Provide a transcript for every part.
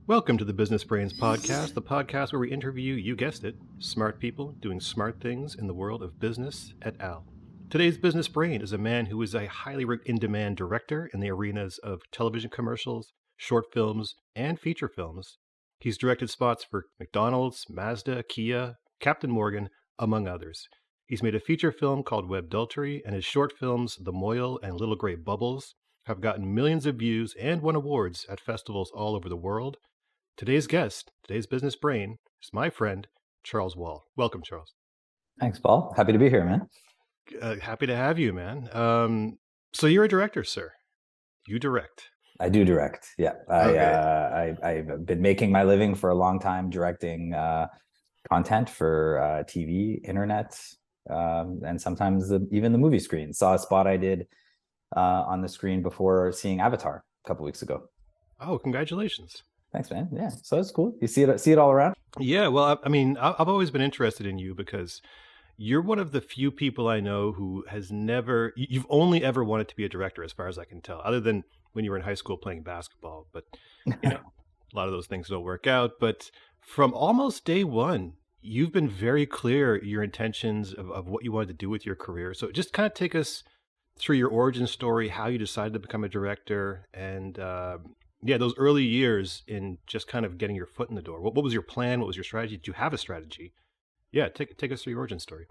Welcome to the Business Brains Podcast, the podcast where we interview, you guessed it, smart people doing smart things in the world of business et al. Today's Business Brain is a man who is a highly in-demand director in the arenas of television commercials, short films, and feature films. He's directed spots for McDonald's, Mazda, Kia, Captain Morgan, among others. He's made a feature film called Webdultery, and his short films, The Moil and Little Grey Bubbles, have gotten millions of views and won awards at festivals all over the world. Today's guest, today's Business Brain, is my friend, Charles Wahl. Welcome, Charles. Thanks, Paul. Happy to be here, man. Happy to have you, man. So you're a director, sir. You direct. I do direct. Yeah. Okay. I've been making my living for a long time directing content for TV, internet, and sometimes even the movie screen. Saw a spot I did on the screen before seeing Avatar a couple weeks ago. Oh, congratulations. Thanks, man. Yeah, so it's cool. You see it all around? Yeah, well, I mean, I've always been interested in you because you're one of the few people I know who has never, you've only ever wanted to be a director as far as I can tell, other than when you were in high school playing basketball. But, you know, a lot of those things don't work out. But from almost day one, you've been very clear your intentions of what you wanted to do with your career. So just kind of take us through your origin story, how you decided to become a director, and yeah, those early years in just kind of getting your foot in the door. What was your plan? What was your strategy? Did you have a strategy? Yeah, take us through your origin story.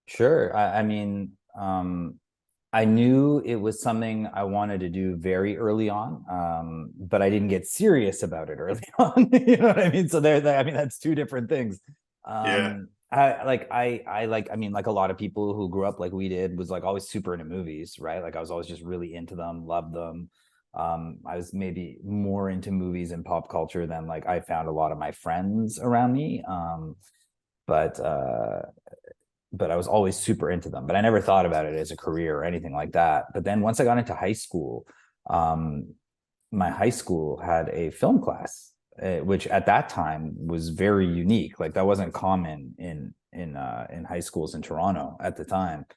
Sure. I mean, I knew it was something I wanted to do very early on, but I didn't get serious about it early on. You know what I mean? So I mean, that's two different things. Yeah. Like a lot of people who grew up like we did was like always super into movies, right? Like I was always just really into them, loved them. I was maybe more into movies and pop culture than like I found a lot of my friends around me. But I was always super into them, but I never thought about it as a career or anything like that. But then once I got into high school, my high school had a film class, which at that time was very unique. Like that wasn't common in high schools in Toronto at the time.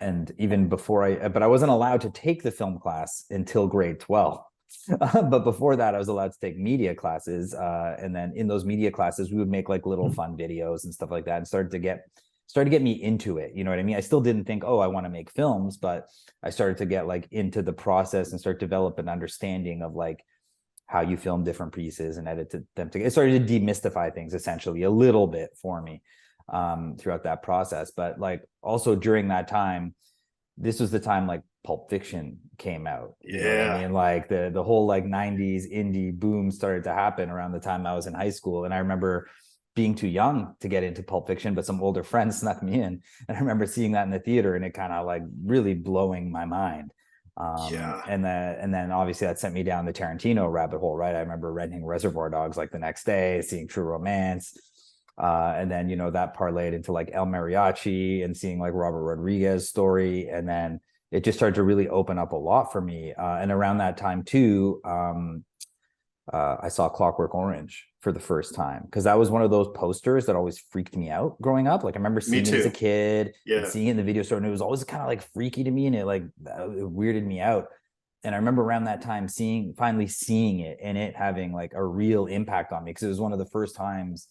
And even before but I wasn't allowed to take the film class until grade 12. But before that, I was allowed to take media classes. And then in those media classes, we would make like little fun videos and stuff like that, and started to get me into it. You know what I mean? I still didn't think, oh, I want to make films, but I started to get like into the process and start to develop an understanding of like how you film different pieces and edit them together. It started to demystify things essentially a little bit for me throughout that process. But like also during that time, this was the time like Pulp Fiction came out. You know what I mean? Like the whole like 90s indie boom started to happen around the time I was in high school. And I remember being too young to get into Pulp Fiction, but some older friends snuck me in. And I remember seeing that in the theater and it kind of like really blowing my mind. And then obviously that sent me down the Tarantino rabbit hole, right? I remember renting Reservoir Dogs like the next day, seeing True Romance. And then, you know, that parlayed into like El Mariachi and seeing like Robert Rodriguez's story. And then it just started to really open up a lot for me. And around that time too, I saw Clockwork Orange for the first time, because that was one of those posters that always freaked me out growing up. Like I remember seeing it as a kid, and seeing it in the video store, and it was always kind of like freaky to me, and it weirded me out. And I remember around that time finally seeing it and it having like a real impact on me, because it was one of the first times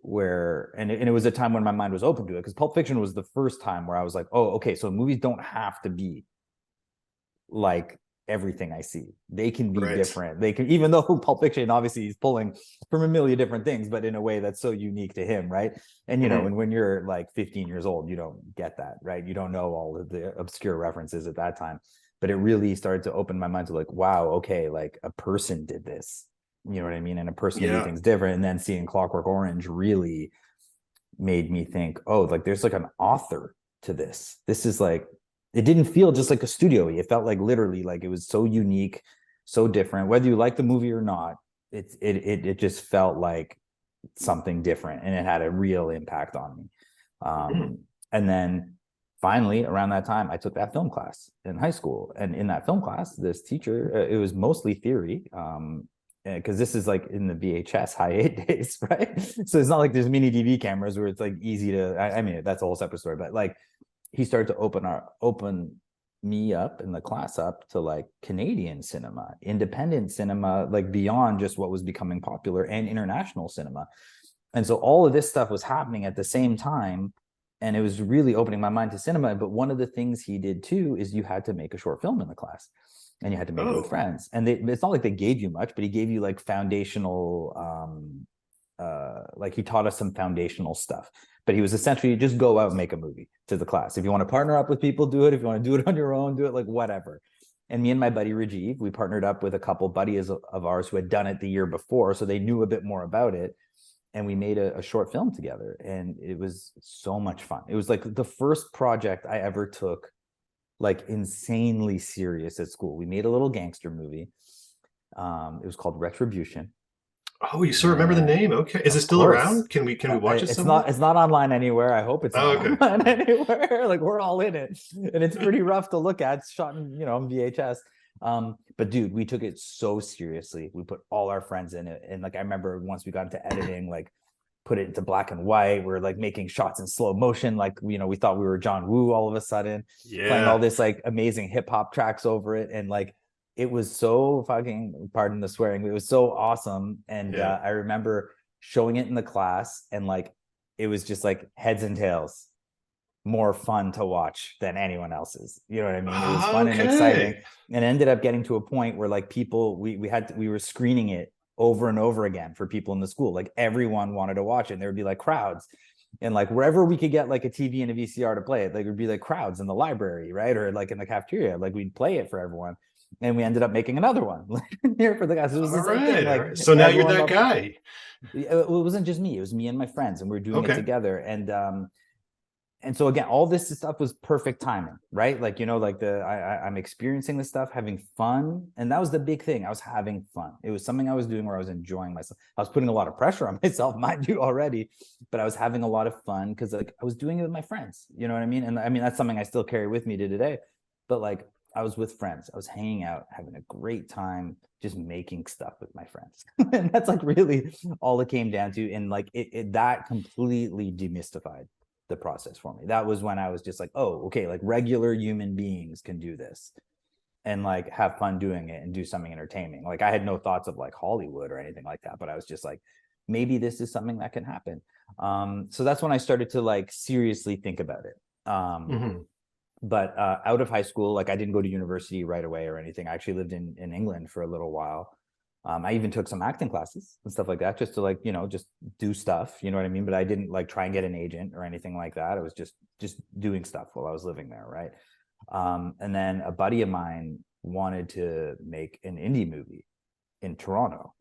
where, and it was a time when my mind was open to it, because Pulp Fiction was the first time where I was like, oh, okay, so movies don't have to be like everything I see. They can be different. They can, even though Pulp Fiction, obviously he's pulling from a million different things, but in a way that's so unique to him, right? And, you know, and when you're like 15 years old, you don't get that, right? You don't know all of the obscure references at that time. But it really started to open my mind to like, wow, okay, like a person did this. You know what I mean? And a person can do things different. And then seeing Clockwork Orange really made me think, oh, like there's like an author to this. This is like, it didn't feel just like a studio-y. It felt like literally like it was so unique, so different. Whether you like the movie or not, it just felt like something different, and it had a real impact on me. And then finally, around that time, I took that film class in high school. And in that film class, this teacher, it was mostly theory, because this is like in the VHS high 8 days, right? So it's not like there's mini DV cameras where it's like easy to, I mean, that's a whole separate story, but like he started to open me up and the class up to like Canadian cinema, independent cinema, like beyond just what was becoming popular, and international cinema. And so all of this stuff was happening at the same time. And it was really opening my mind to cinema. But one of the things he did too is you had to make a short film in the class, and you had to make it with friends. And it's not like they gave you much, but he gave you like foundational, like he taught us some foundational stuff. But he was essentially, just go out and make a movie to the class. If you want to partner up with people, do it. If you want to do it on your own, do it, like whatever. And me and my buddy Rajiv, we partnered up with a couple buddies of ours who had done it the year before, so they knew a bit more about it. And we made a short film together, and it was so much fun. It was like the first project I ever took like insanely serious at school. We made a little gangster movie. It was called Retribution. Oh, you still remember the name? Okay. Is it still around? Can we watch it somewhere? It's not online anywhere. I hope it's not online anywhere. Like, we're all in it. And it's pretty rough to look at. It's shot in, on VHS. But dude, we took it so seriously. We put all our friends in it. And like, I remember once we got into editing, like put it into black and white. We're like making shots in slow motion. Like, we thought we were John Woo all of a sudden, playing all this like amazing hip hop tracks over it. And like, it was so fucking, pardon the swearing, it was so awesome. And I remember showing it in the class, and like, it was just like heads and tails more fun to watch than anyone else's. You know what I mean? It was fun and exciting. And it ended up getting to a point where like people, we were screening it over and over again for people in the school. Like, everyone wanted to watch it, and there would be like crowds. And like, wherever we could get like a TV and a VCR to play it, like, it would be like crowds in the library, right? Or like in the cafeteria, like we'd play it for everyone. And we ended up making another one here for the guys. It was the same thing. Like, so now you're that guy. It wasn't just me; it was me and my friends, and we were doing it together. And so again, all this stuff was perfect timing, right? Like, I'm experiencing this stuff, having fun, and that was the big thing. I was having fun. It was something I was doing where I was enjoying myself. I was putting a lot of pressure on myself, mind you, already, but I was having a lot of fun because like I was doing it with my friends. You know what I mean? And I mean, that's something I still carry with me to today. But like, I was with friends. I was hanging out, having a great time, just making stuff with my friends. And that's like really all it came down to. And like that completely demystified the process for me. That was when I was just like, oh, okay, like regular human beings can do this and like have fun doing it and do something entertaining. Like, I had no thoughts of like Hollywood or anything like that, but I was just like, maybe this is something that can happen. So that's when I started to like seriously think about it. But out of high school, like, I didn't go to university right away or anything. I actually lived in England for a little while. I even took some acting classes and stuff like that, just to like, just do stuff, you know what I mean? But I didn't like try and get an agent or anything like that. I was just doing stuff while I was living there, right? And then a buddy of mine wanted to make an indie movie in Toronto.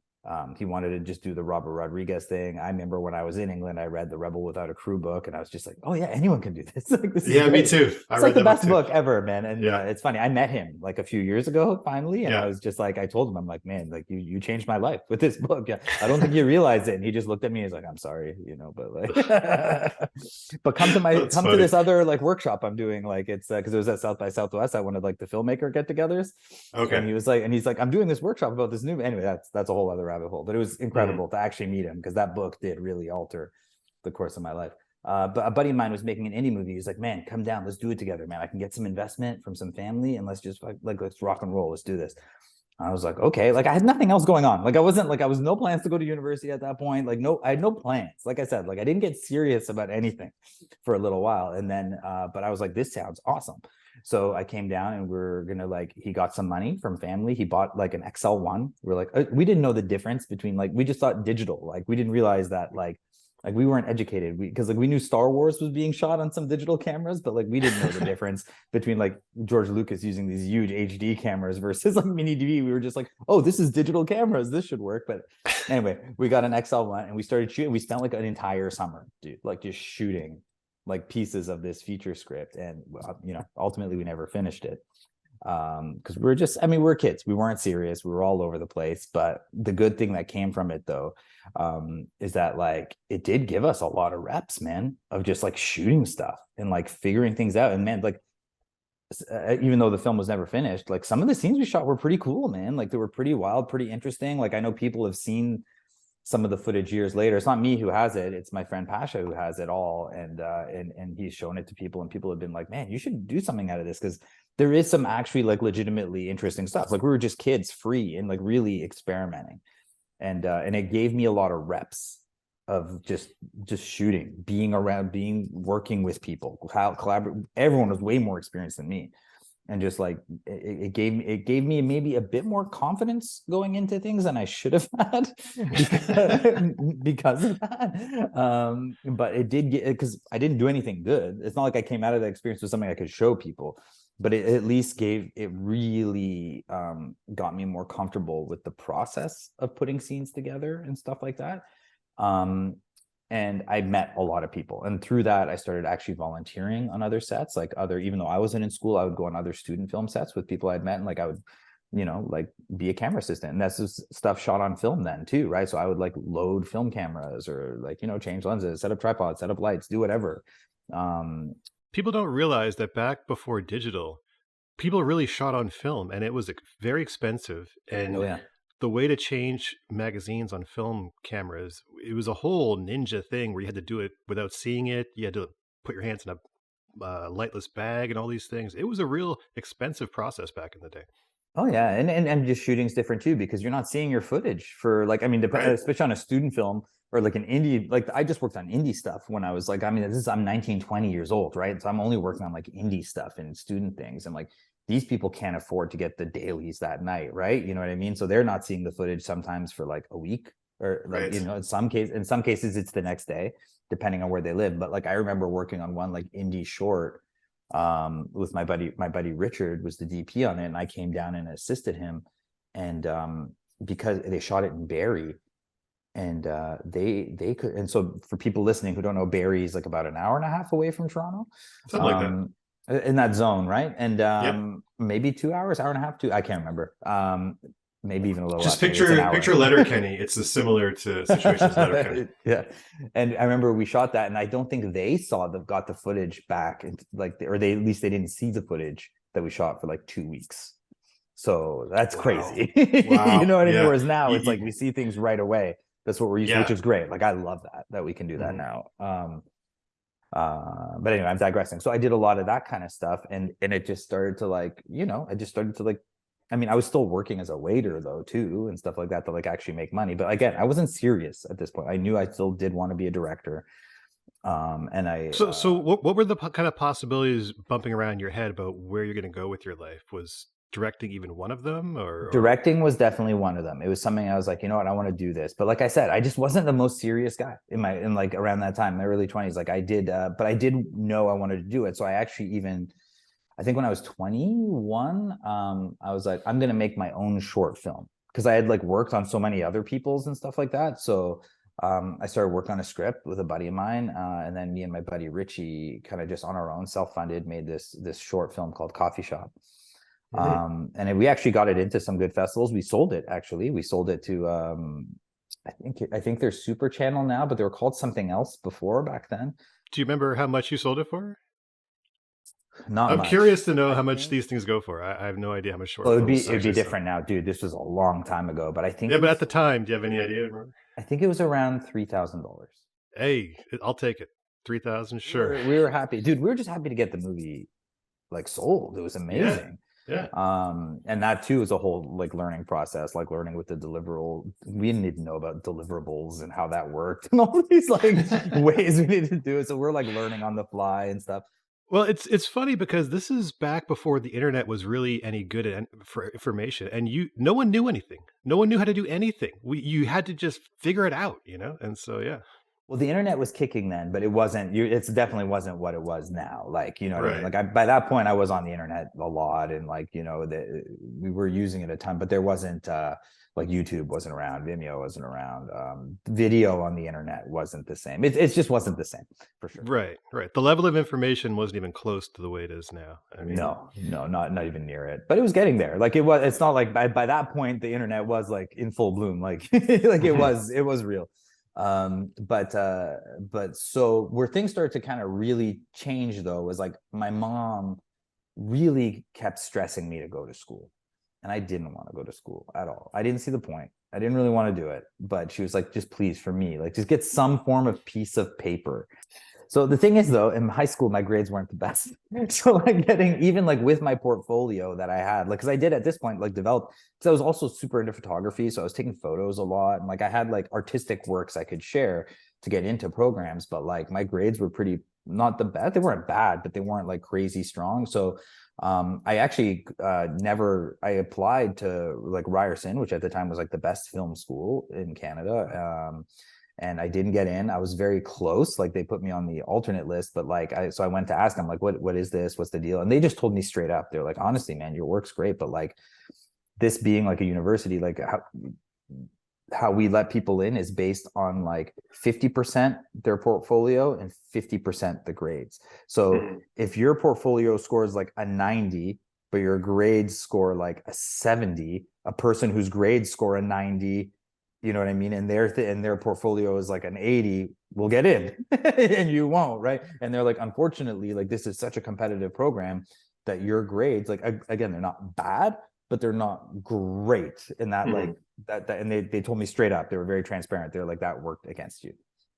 He wanted to just do the Robert Rodriguez thing. I remember when I was in England, I read the Rebel Without a Crew book, and I was just like, oh yeah, anyone can do this. Like, this is great. Me too. It's like the best book ever, man. And it's funny, I met him like a few years ago finally, and I was just like, I told him, I'm like, man, like you changed my life with this book. Yeah, I don't think you realize it. And he just looked at me and he's like, I'm sorry, but like but come to this other like workshop I'm doing. Like, it's because it was at South by Southwest. I wanted like the filmmaker get-togethers. And he's like, I'm doing this workshop about this new, anyway, that's a whole other rabbit hole. But it was incredible to actually meet him, because that book did really alter the course of my life. But a buddy of mine was making an indie movie. He's like, man, come down, let's do it together, man. I can get some investment from some family, and let's just let's rock and roll. Let's do this. I was like, okay. Like, I had nothing else going on. Like, I was no plans to go to university at that point. Like, I had no plans. Like I said, like, I didn't get serious about anything for a little while. And then, but I was like, this sounds awesome. So I came down, and we're gonna he got some money from family. He bought like an XL1. We're like, we didn't know the difference between, like, we just thought digital. Like, we didn't realize that like we weren't educated, because like we knew Star Wars was being shot on some digital cameras, but like we didn't know the difference between like George Lucas using these huge HD cameras versus like mini DV. We were just like, oh, this is digital cameras, this should work. But anyway, we got an XL1, and we started shooting. We spent like an entire summer, dude, like just shooting like pieces of this feature script. And ultimately we never finished it, because we're kids, we weren't serious, we were all over the place. But the good thing that came from it though, is that like it did give us a lot of reps, man, of just like shooting stuff and like figuring things out. And man, like even though the film was never finished, like some of the scenes we shot were pretty cool, man. Like, they were pretty wild, pretty interesting. Like, I know people have seen some of the footage years later. It's not me who has it, it's my friend Pasha who has it all, and he's shown it to people, and people have been like, man, you should do something out of this, because there is some actually like legitimately interesting stuff. Like we were just kids, free and like really experimenting, and it gave me a lot of reps of just shooting, being around, working with people, how collaborate. Everyone was way more experienced than me, and just like it gave me maybe a bit more confidence going into things than I should have had because of that. But it did get, because I didn't do anything good. It's not like I came out of that experience with something I could show people, but it at least really got me more comfortable with the process of putting scenes together and stuff like that. And I met a lot of people, and through that I started actually volunteering on other sets, like even though I wasn't in school, I would go on other student film sets with people I'd met, and like I would, like be a camera assistant, and that's just stuff shot on film then too, right? So I would like load film cameras, or like, change lenses, set up tripods, set up lights, do whatever. People don't realize that back before digital, people really shot on film, and it was very expensive. And oh yeah the way to change magazines on film cameras, it was a whole ninja thing where you had to do it without seeing it. You had to put your hands in a lightless bag and all these things. It was a real expensive process back in the day. Oh yeah, and just shooting's different too, because you're not seeing your footage for like, I mean, Right. especially on a student film or like an indie. Like I just worked on indie stuff when I was like, I mean, I'm 19, 20 years old, right? So I'm only working on like indie stuff and student things, and like these people can't afford to get the dailies that night, right? You know what I mean? So they're not seeing the footage sometimes for like a week, or like, Right. in some cases it's the next day, depending on where they live. But like I remember working on one like indie short with my buddy Richard was the DP on it, and I came down and assisted him. And because they shot it in Barrie, and they could, and so for people listening who don't know, Barrie is like about an hour and a half away from Toronto, Something like that. in that zone, right? And Yep. maybe 2 hours, hour and a half, I can't remember. Maybe even a little Just less. Maybe it's an hour. picture Letterkenny. It's similar to situations Letterkenny. Yeah, and I remember we shot that, and I don't think they got the footage back, and like, or they, at least they didn't see the footage that we shot for like 2 weeks. So that's crazy. Wow. You know what I mean? Yeah. Whereas now it's like we see things right away. That's what we're used to, Yeah. which is great. Like I love that we can do that now. But anyway, I'm digressing. So I did a lot of that kind of stuff, and it just started to like, I just started to like, I mean, I was still working as a waiter though too, and stuff like that, to like actually make money. But again, I wasn't serious at this point. I knew I still did want to be a director. And I So what were the kind of possibilities bumping around your head about where you're going to go with your life? Was directing even one of them, or directing was definitely one of them. It was something I was like, you know what, I want to do this. But like I said, I just wasn't the most serious guy in like around that time, my early 20s. Like I did, but I did know I wanted to do it. So I actually I think when I was 21, I was like, I'm going to make my own short film, because I had like worked on so many other people's and stuff like that. So I started working on a script with a buddy of mine, and then me and my buddy Richie kind of just on our own, self-funded, made this short film called Coffee Shop. And we actually got it into some good festivals. We sold it to I think they're Super Channel now, but they were called something else before back then. do you remember how much you sold it for? Not I'm much. curious to know how much these things go for. I have no idea how much short. Well, it'd be different now, dude. This was a long time ago, but I think but at the time, do you have any idea? Remember? I think it was around $3,000. Hey, I'll take it. 3,000, sure. We were happy, dude. We were just happy to get the movie like sold. It was amazing. Yeah. And that too is a whole like learning process, like learning with the deliverable. We didn't even know about deliverables and how that worked, and all these like ways we needed to do it. So we're like learning on the fly and stuff. Well, it's funny because this is back before the internet was really any good for information, and no one knew anything. No one knew how to do anything. You had to just figure it out, And so yeah. Well, the internet was kicking then, but it wasn't. It definitely wasn't what it was now. Like, you know what I mean? Like by that point, I was on the internet a lot, and like, we were using it a ton. But there wasn't like YouTube wasn't around, Vimeo wasn't around, video on the internet wasn't the same. It just wasn't the same, for sure. Right. The level of information wasn't even close to the way it is now. I mean, no, not even near it. But it was getting there. Like it's not like by that point the internet was like in full bloom. Like like it was real. But so where things started to kind of really change though was like my mom really kept stressing me to go to school. And I didn't want to go to school at all. I didn't see the point. I didn't really want to do it. But she was like, just please, for me, like, just get some form of piece of paper. So the thing is, though, in high school, my grades weren't the best. So like getting, even like with my portfolio that I had, like, because I did at this point like develop, because I was also super into photography, so I was taking photos a lot, and like I had like artistic works I could share to get into programs, but like my grades were pretty, not the bad. They weren't bad, but they weren't like crazy strong. So I actually I applied to like Ryerson, which at the time was like the best film school in Canada. And I didn't get in. I was very close. Like they put me on the alternate list, but like so I went to ask them like, what is this? What's the deal? And they just told me straight up. They're like, honestly, man, your work's great, but like this being like a university, like how we let people in is based on like 50% their portfolio and 50% the grades. So if your portfolio scores like a 90, but your grades score like a 70, a person whose grades score a 90, you know what I mean, and their portfolio is like an 80, will get in and you won't, right? And they're like, unfortunately, like this is such a competitive program that your grades, like again, they're not bad, but they're not great. And that like that and they told me straight up, they were very transparent. They're like, that worked against you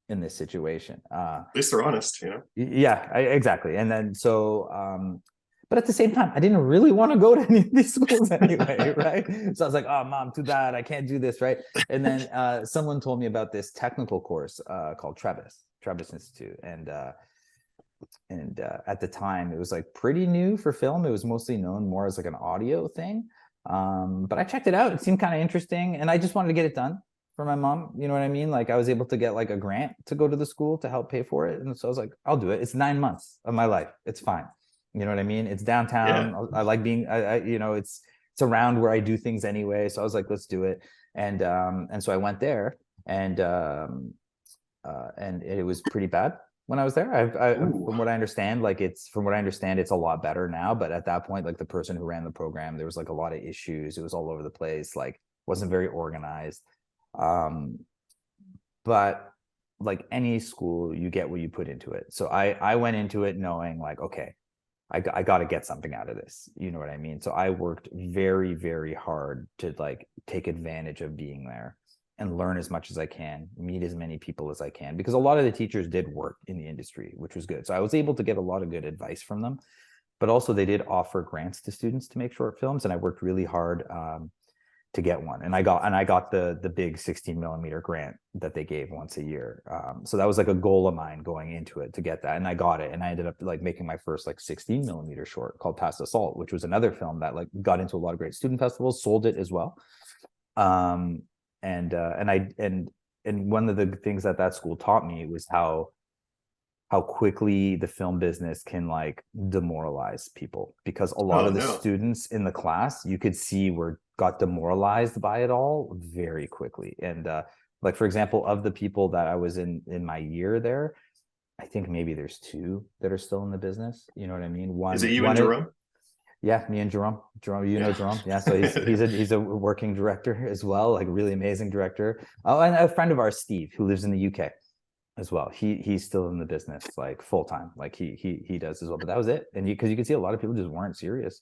in this situation. At least they're honest, Yeah, exactly. And then so but at the same time, I didn't really want to go to any of these schools anyway, right? So I was like, oh, mom, too bad. I can't do this, right? And then someone told me about this technical course called Trebas Institute. And at the time, it was like pretty new for film. It was mostly known more as like an audio thing. But I checked it out. It seemed kind of interesting. And I just wanted to get it done for my mom. You know what I mean? Like I was able to get like a grant to go to the school to help pay for it. And so I was like, I'll do it. It's 9 months of my life. It's fine. You know what I mean? It's downtown. Yeah. I like being, it's around where I do things anyway. So I was like, let's do it. And so I went there, and it was pretty bad when I was there. From what I understand, it's a lot better now. But at that point, like the person who ran the program, there was like a lot of issues. It was all over the place. Like wasn't very organized. But like any school, you get what you put into it. So I went into it knowing like, okay, I got to get something out of this. You know what I mean? So I worked very, very hard to like take advantage of being there and learn as much as I can, meet as many people as I can, because a lot of the teachers did work in the industry, which was good. So I was able to get a lot of good advice from them, but also they did offer grants to students to make short films. And I worked really hard to get one. And I got the big 16 millimeter grant that they gave once a year. So that was like a goal of mine going into it, to get that. And I got it. And I ended up like making my first like 16 millimeter short called Past Assault, which was another film that like got into a lot of great student festivals, sold it as well. And one of the things that school taught me was how quickly the film business can like demoralize people, because a lot of the students in the class, you could see got demoralized by it all very quickly. And like, for example, of the people that I was in my year there, I think maybe there's 2 that are still in the business. You know what I mean? One is it you and Jerome? Yeah, me and Jerome. Know Jerome. Yeah, so he's a working director as well, like really amazing director. Oh, and a friend of ours, Steve, who lives in the UK as well. He's still in the business like full time, like he does as well. But that was it. And because you can see a lot of people just weren't serious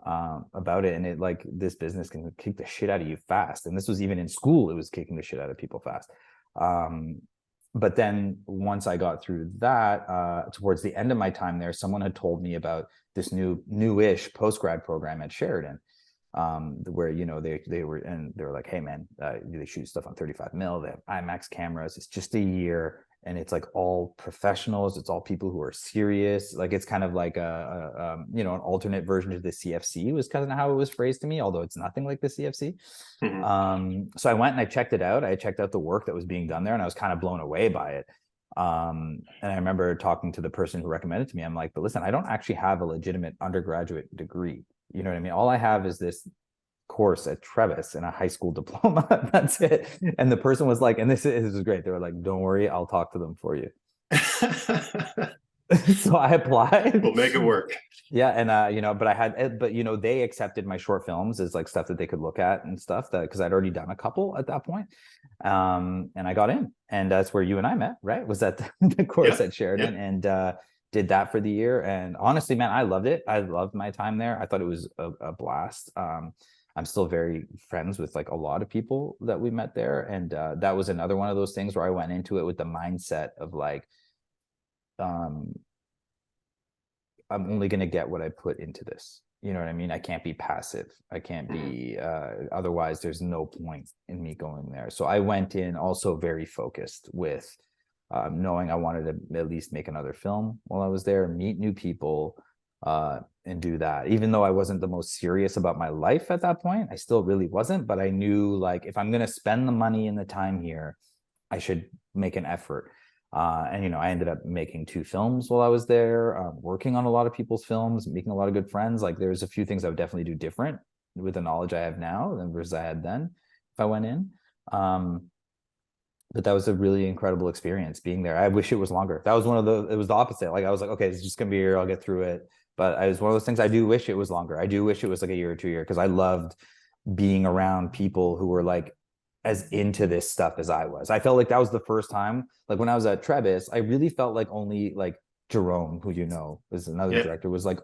about it, and it like this business can kick the shit out of you fast. And this was even in school, it was kicking the shit out of people fast. But then once I got through that, towards the end of my time there, someone had told me about this newish post-grad program at Sheridan, where they were like, hey man, they shoot stuff on 35 mil, they have IMAX cameras, it's just a year, and it's like all professionals, it's all people who are serious. Like it's kind of like an alternate version of the CFC was kind of how it was phrased to me, although it's nothing like the CFC. So I went and I checked it out. I checked out the work that was being done there, and I was kind of blown away by it. And I remember talking to the person who recommended it to me. I'm like, but listen, I don't actually have a legitimate undergraduate degree. You know what I mean? All I have is this course at Trebas and a high school diploma. That's it. And the person was like, and this is great. They were like, don't worry, I'll talk to them for you. So I applied. We'll make it work. Yeah. And, they accepted my short films as like stuff that they could look at and stuff, that because I'd already done a couple at that point. And I got in, and that's where you and I met, right? Was at the course at Sheridan, and did that for the year. And honestly, man, I loved it. I loved my time there. I thought it was a blast. I'm still very friends with like a lot of people that we met there. And that was another one of those things where I went into it with the mindset of like, um, I'm only going to get what I put into this. You know what I mean? I can't be passive. I can't be, otherwise there's no point in me going there. So I went in also very focused with knowing I wanted to at least make another film while I was there, meet new people, and do that. Even though I wasn't the most serious about my life at that point, I still really wasn't. But I knew like if I'm going to spend the money and the time here, I should make an effort. And you know, I ended up making 2 films while I was there, working on a lot of people's films, making a lot of good friends. Like there's a few things I would definitely do different with the knowledge I have now than versus I had then if I went in. But that was a really incredible experience being there. I wish it was longer. That was it was the opposite. Like I was like, okay, it's just gonna be a year, I'll get through it. But it was one of those things I do wish it was longer. I do wish it was like a year or 2 year because I loved being around people who were like as into this stuff as I was. I felt like that was the first time, like when I was at Trebas, I really felt like only like Jerome, who you know is another director, was like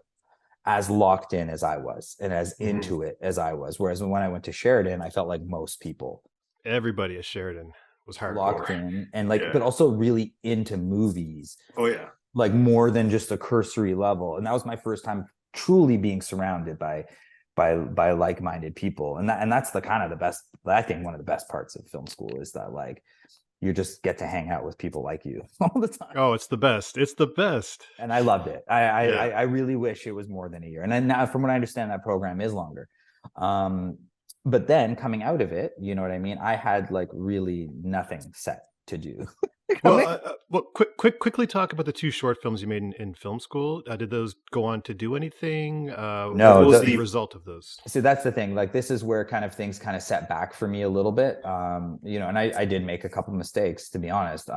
as locked in as I was and as into it as I was. Whereas when I went to Sheridan, I felt like most people, Everybody at Sheridan was hardcore. Locked in and like, but also really into movies. Oh yeah. Like more than just a cursory level. And that was my first time truly being surrounded by like-minded people. And that's the kind of the best, I think one of the best parts of film school is that like you just get to hang out with people like you all the time. Oh, it's the best. It's the best. And I loved it. I really wish it was more than a year. And then now from what I understand, that program is longer. But then coming out of it, you know what I mean? I had like really nothing set to do. Well, quickly talk about the 2 short films you made in film school. Did those go on to do anything? No. What was the result of those? So that's the thing. Like this is where kind of things kind of set back for me a little bit. You know, and I did make a couple mistakes, to be honest.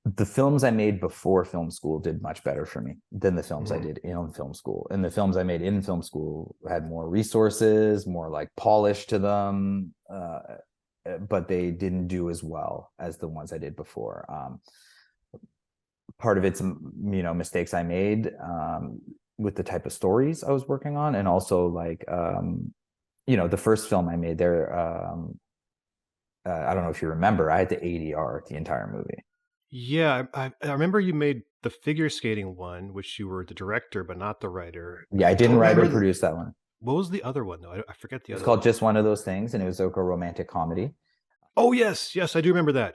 The films I made before film school did much better for me than the films I did in film school. And the films I made in film school had more resources, more like polish to them, but they didn't do as well as the ones I did before. Part of it's, you know, mistakes I made with the type of stories I was working on. And also like, you know, the first film I made there, I don't know if you remember, I had to ADR the entire movie. Yeah, I remember you made the figure skating one, which you were the director but not the writer. Yeah, I didn't write or produce that one. What was the other one though? I forget the other. It's called Just One of Those Things, and it was like a romantic comedy. Oh yes, I do remember that.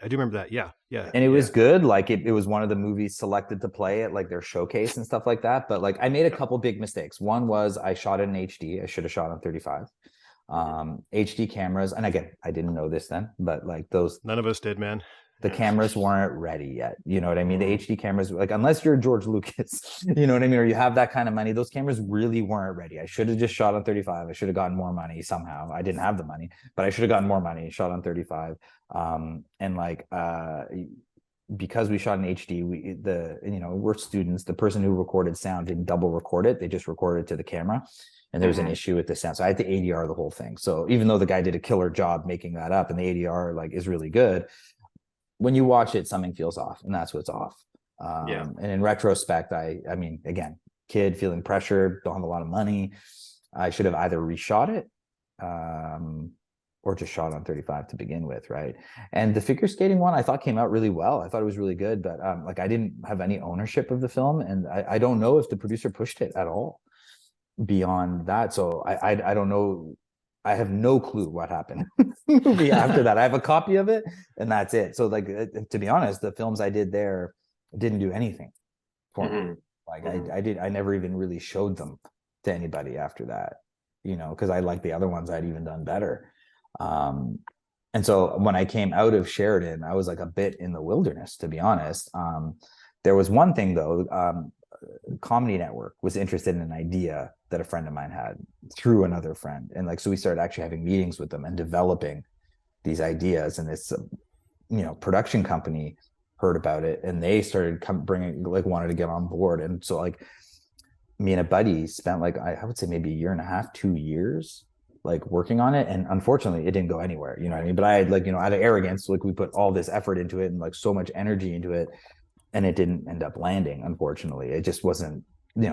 Yeah. And it was good. Like it was one of the movies selected to play at like their showcase and stuff like that. But like I made a couple big mistakes. One was I shot it in HD. I should have shot on 35. HD cameras, and again, I didn't know this then, but like those, none of us did, man. The cameras weren't ready yet. You know what I mean? The HD cameras, like unless you're George Lucas, you know what I mean? Or you have that kind of money, those cameras really weren't ready. I should have just shot on 35. I should have gotten more money somehow. I didn't have the money, but I should have gotten more money, shot on 35. And like, because we shot in HD, we're students. The person who recorded sound didn't double record it. They just recorded to the camera. And there was an issue with the sound. So I had to ADR the whole thing. So even though the guy did a killer job making that up and the ADR like is really good, when you watch it, something feels off, and that's what's off. And in retrospect, I mean, again, kid feeling pressured, don't have a lot of money. I should have either reshot it or just shot on 35 to begin with, right? And the figure skating one, I thought came out really well. I thought it was really good, but like I didn't have any ownership of the film, and I don't know if the producer pushed it at all beyond that. So I don't know. I have no clue what happened movie after that. I have a copy of it and that's it. So like, to be honest, the films I did there didn't do anything for me. Like I never even really showed them to anybody after that, you know, because I liked the other ones I'd even done better. And so when I came out of Sheridan, I was like a bit in the wilderness, to be honest. There was one thing though, Comedy Network was interested in an idea that a friend of mine had through another friend, and like so we started actually having meetings with them and developing these ideas. And this production company heard about it, and they started wanted to get on board. And so like me and a buddy spent like I would say maybe a year and a half, 2 years like working on it, and unfortunately it didn't go anywhere, you know what I mean? But I had like, out of arrogance, like we put all this effort into it and like so much energy into it, and it didn't end up landing. Unfortunately, it just wasn't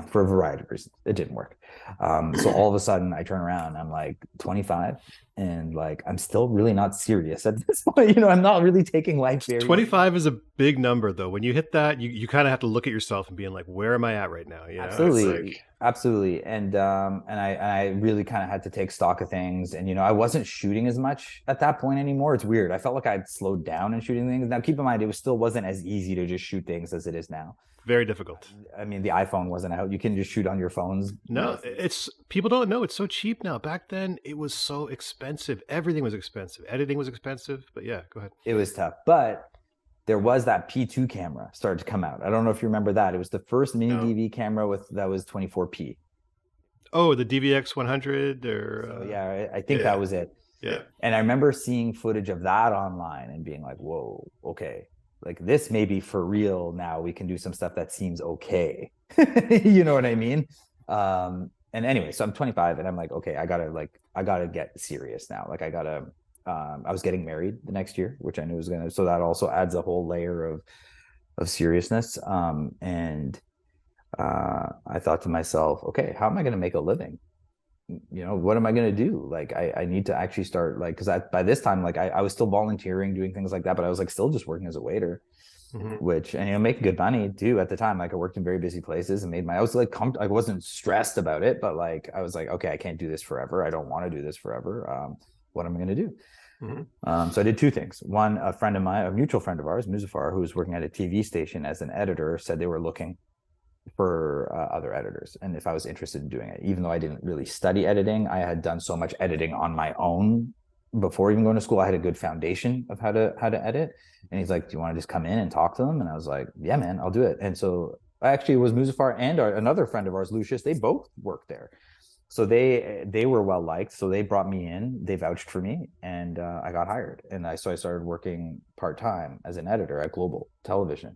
for a variety of reasons, it didn't work. So all of a sudden I turn around and I'm like 25, and like I'm still really not serious at this point. I'm not really taking life very 25 is a big number, though. When you hit that, you kind of have to look at yourself and being like, where am I at right now? Absolutely. Absolutely. And I really kind of had to take stock of things. And I wasn't shooting as much at that point anymore. It's weird. I felt like I'd slowed down in shooting things. Now keep in mind, still wasn't as easy to just shoot things as it is now. Very difficult. I mean, the iPhone wasn't out. You can just shoot on your phones. No, it's people don't know. It's so cheap now. Back then, it was so expensive. Everything was expensive. Editing was expensive. But yeah, go ahead. It was tough. But there was that P2 camera started to come out. I don't know if you remember that. It was the first mini DV camera that was 24p. Oh, the DVX 100 or so, yeah, I think that was it. Yeah. And I remember seeing footage of that online and being like, whoa, okay. Like this may be for real now. We can do some stuff that seems okay. You know what I mean? And anyway, so I'm 25 and I'm like, okay, I gotta get serious now. Like I was getting married the next year, which I knew was so that also adds a whole layer of seriousness. And I thought to myself, okay, how am I going to make a living? What am I going to do? Like, I need to actually start, like, because by this time, like, I was still volunteering, doing things like that, but I was like still just working as a waiter, which, and making good money too at the time. Like, I worked in very busy places and I was like, I wasn't stressed about it, but like, I was like, okay, I can't do this forever. I don't want to do this forever. What am I going to do? So I did two things. One, a friend of mine, a mutual friend of ours, Muzafar, who was working at a TV station as an editor, said they were looking for other editors and if I was interested in doing it. Even though I didn't really study editing, I had done so much editing on my own before even going to school. I had a good foundation of how to edit. And he's like, do you want to just come in and talk to them? And I was like, yeah, man, I'll do it. And so actually it was Muzafar and another friend of ours, Lucius, they both worked there. So they were well liked. So they brought me in, they vouched for me, and I got hired. And so I started working part-time as an editor at Global Television.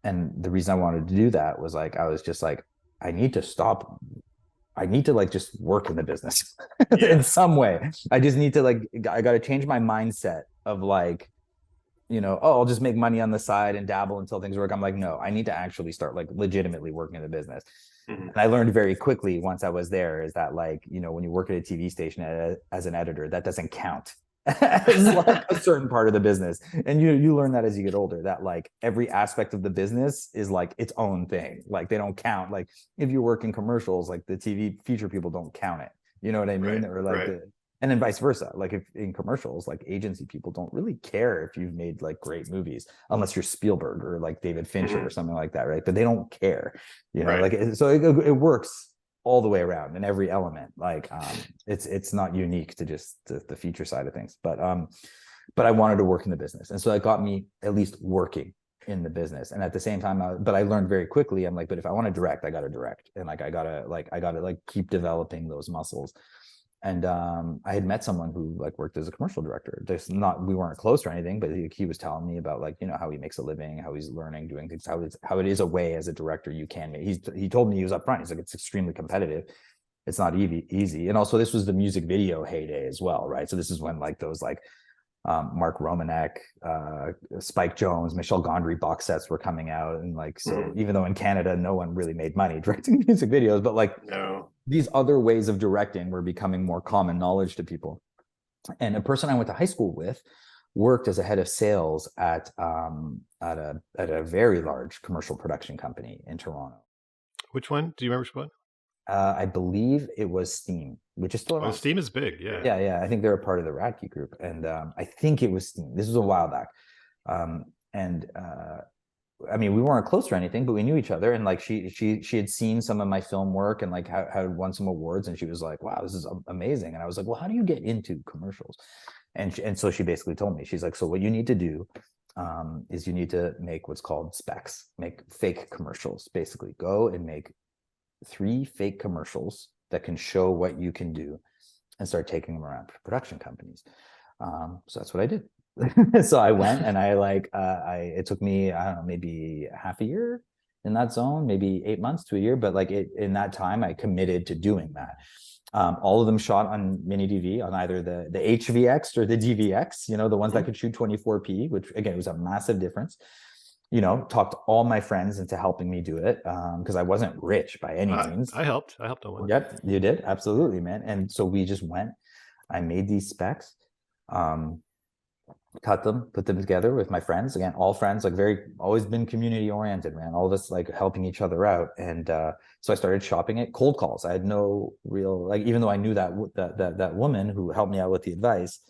And the reason I wanted to do that was like, I was just like, I need to like just work in the business in some way. I just need to I got to change my mindset of like, I'll just make money on the side and dabble until things work. I'm like, no, I need to actually start like legitimately working in the business. And I learned very quickly once I was there is that like, when you work at a TV station as an editor, that doesn't count as like a certain part of the business. And you learn that as you get older, that like every aspect of the business is like its own thing. Like they don't count. Like if you work in commercials, like the TV feature people don't count it. You know what I mean? Or like and then vice versa. Like if in commercials, like agency people don't really care if you've made like great movies, unless you're Spielberg or like David Fincher or something like that, right? But they don't care, like so it works all the way around in every element. Like it's not unique to just the feature side of things, but I wanted to work in the business, and so that got me at least working in the business. And at the same time, but I learned very quickly, I'm like, but if I want to direct, I got to direct, and like I gotta keep developing those muscles. And I had met someone who like worked as a commercial director. We weren't close or anything, but he was telling me about like, how he makes a living, how he's learning, doing things, how it is a way as a director you can make. He told me, he was upfront. He's like, it's extremely competitive. It's not easy. And also this was the music video heyday as well, right? So this is when like those like Mark Romanek, Spike Jonze, Michel Gondry box sets were coming out. And like, so even though in Canada, no one really made money directing music videos, but like these other ways of directing were becoming more common knowledge to people. And a person I went to high school with worked as a head of sales at a very large commercial production company in Toronto. Which one? Do you remember which one? I believe it was Steam, which is still around. Steam is big, yeah. Yeah. I think they're a part of the Radke group, and I think it was Steam. This was a while back, I mean, we weren't close or anything, but we knew each other, and like she had seen some of my film work and like had won some awards, and she was like, "Wow, this is amazing." And I was like, "Well, how do you get into commercials?" And so she basically told me, she's like, "So what you need to do is you need to make what's called specs, make fake commercials. Basically, go and make 3 fake commercials that can show what you can do, and start taking them around to production companies." So that's what I did. So I went and it took me, I don't know, maybe half a year in that zone, maybe 8 months to a year. But like in that time, I committed to doing that. All of them shot on mini DV on either the HVX or the DVX, the ones that could shoot 24p, which again was a massive difference. talked all my friends into helping me do it, because I wasn't rich by any means. I helped on one. Yep, you did. Absolutely, man. And so we just went, I made these specs, cut them, put them together with my friends. Again, all friends, like very, always been community oriented, man. All of us like helping each other out. And so I started shopping it, cold calls. I had no real, like, even though I knew that woman who helped me out with the advice,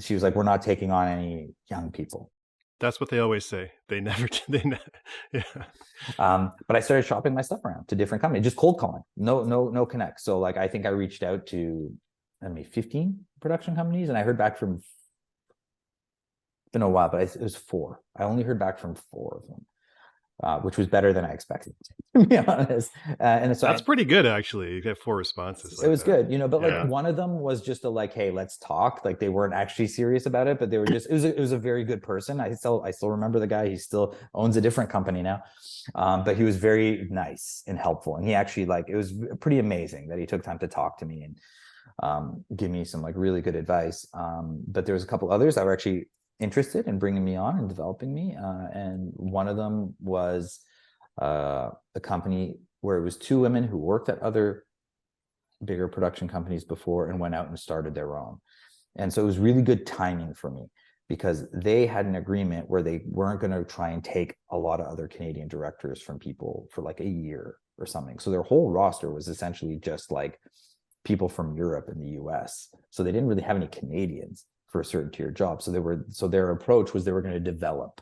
she was like, we're not taking on any young people. That's what they always say. They never, yeah. But I started shopping my stuff around to different companies, just cold calling, no connect. So like, I think I reached out to, 15 production companies, and I heard back from, it's been a while, but it was 4. I only heard back from 4 of them, which was better than I expected, to be honest. And so that's pretty good, actually. You get 4 responses. It was good, but like one of them was just like, hey, let's talk. Like they weren't actually serious about it, but they were just, it was a very good person. I still remember the guy. He still owns a different company now. But he was very nice and helpful. And he actually, like, it was pretty amazing that he took time to talk to me and give me some like really good advice. But there was a couple others that were actually interested in bringing me on and developing me. And one of them was a company where it was 2 women who worked at other bigger production companies before and went out and started their own. And so it was really good timing for me, because they had an agreement where they weren't going to try and take a lot of other Canadian directors from people for like a year or something. So their whole roster was essentially just like people from Europe and the US. So they didn't really have any Canadians for a certain tier job. So their approach was they were going to develop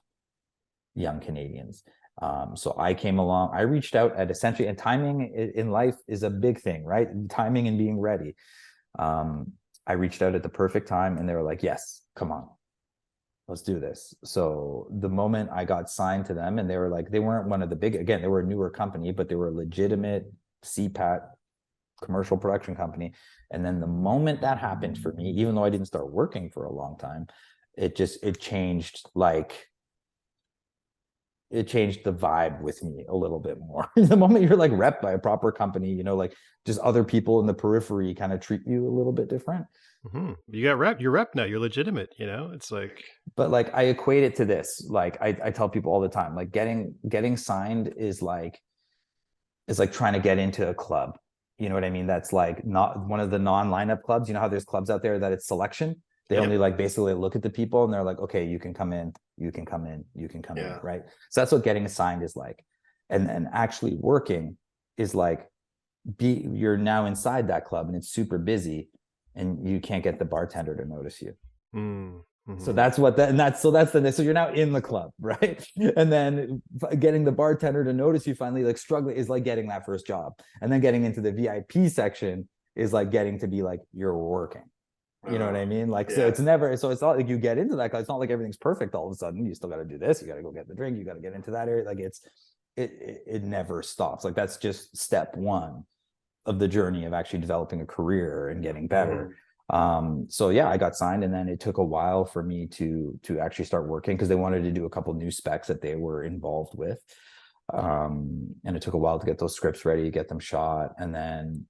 young Canadians. So I came along, I reached out at essentially, and timing in life is a big thing, right? Timing and being ready. I reached out at the perfect time, and they were like, yes, come on, let's do this. So the moment I got signed to them, and they were like, they weren't one of the big, again, they were a newer company, but they were a legitimate CPAT commercial production company. And then the moment that happened for me, even though I didn't start working for a long time, it changed, like, it changed the vibe with me a little bit more. The moment you're like rep by a proper company, like just other people in the periphery kind of treat you a little bit different. Mm-hmm. You got rep, you're rep now, you're legitimate, it's like. But like, I equate it to this. Like I tell people all the time, like getting signed is like trying to get into a club. You know what I mean? That's like not one of the non-lineup clubs. You know how there's clubs out there that it's selection? They only like basically look at the people and they're like, okay, you can come in, you can come in, you can come in, right? So that's what getting assigned is like. And actually working is like, you're now inside that club and it's super busy and you can't get the bartender to notice you. Mm-hmm. So that's so you're now in the club, right? And then getting the bartender to notice you finally, like, struggling is like getting that first job. And then getting into the VIP section is like getting to be like, you're working. You know what I mean? Like, so it's not like you get into that, it's not like everything's perfect all of a sudden. You still got to do this. You got to go get the drink. You got to get into that area. Like it never stops. Like that's just step 1 of the journey of actually developing a career and getting better. So yeah, I got signed, and then it took a while for me to actually start working, because they wanted to do a couple new specs that they were involved with. And it took a while to get those scripts ready, get them shot. And then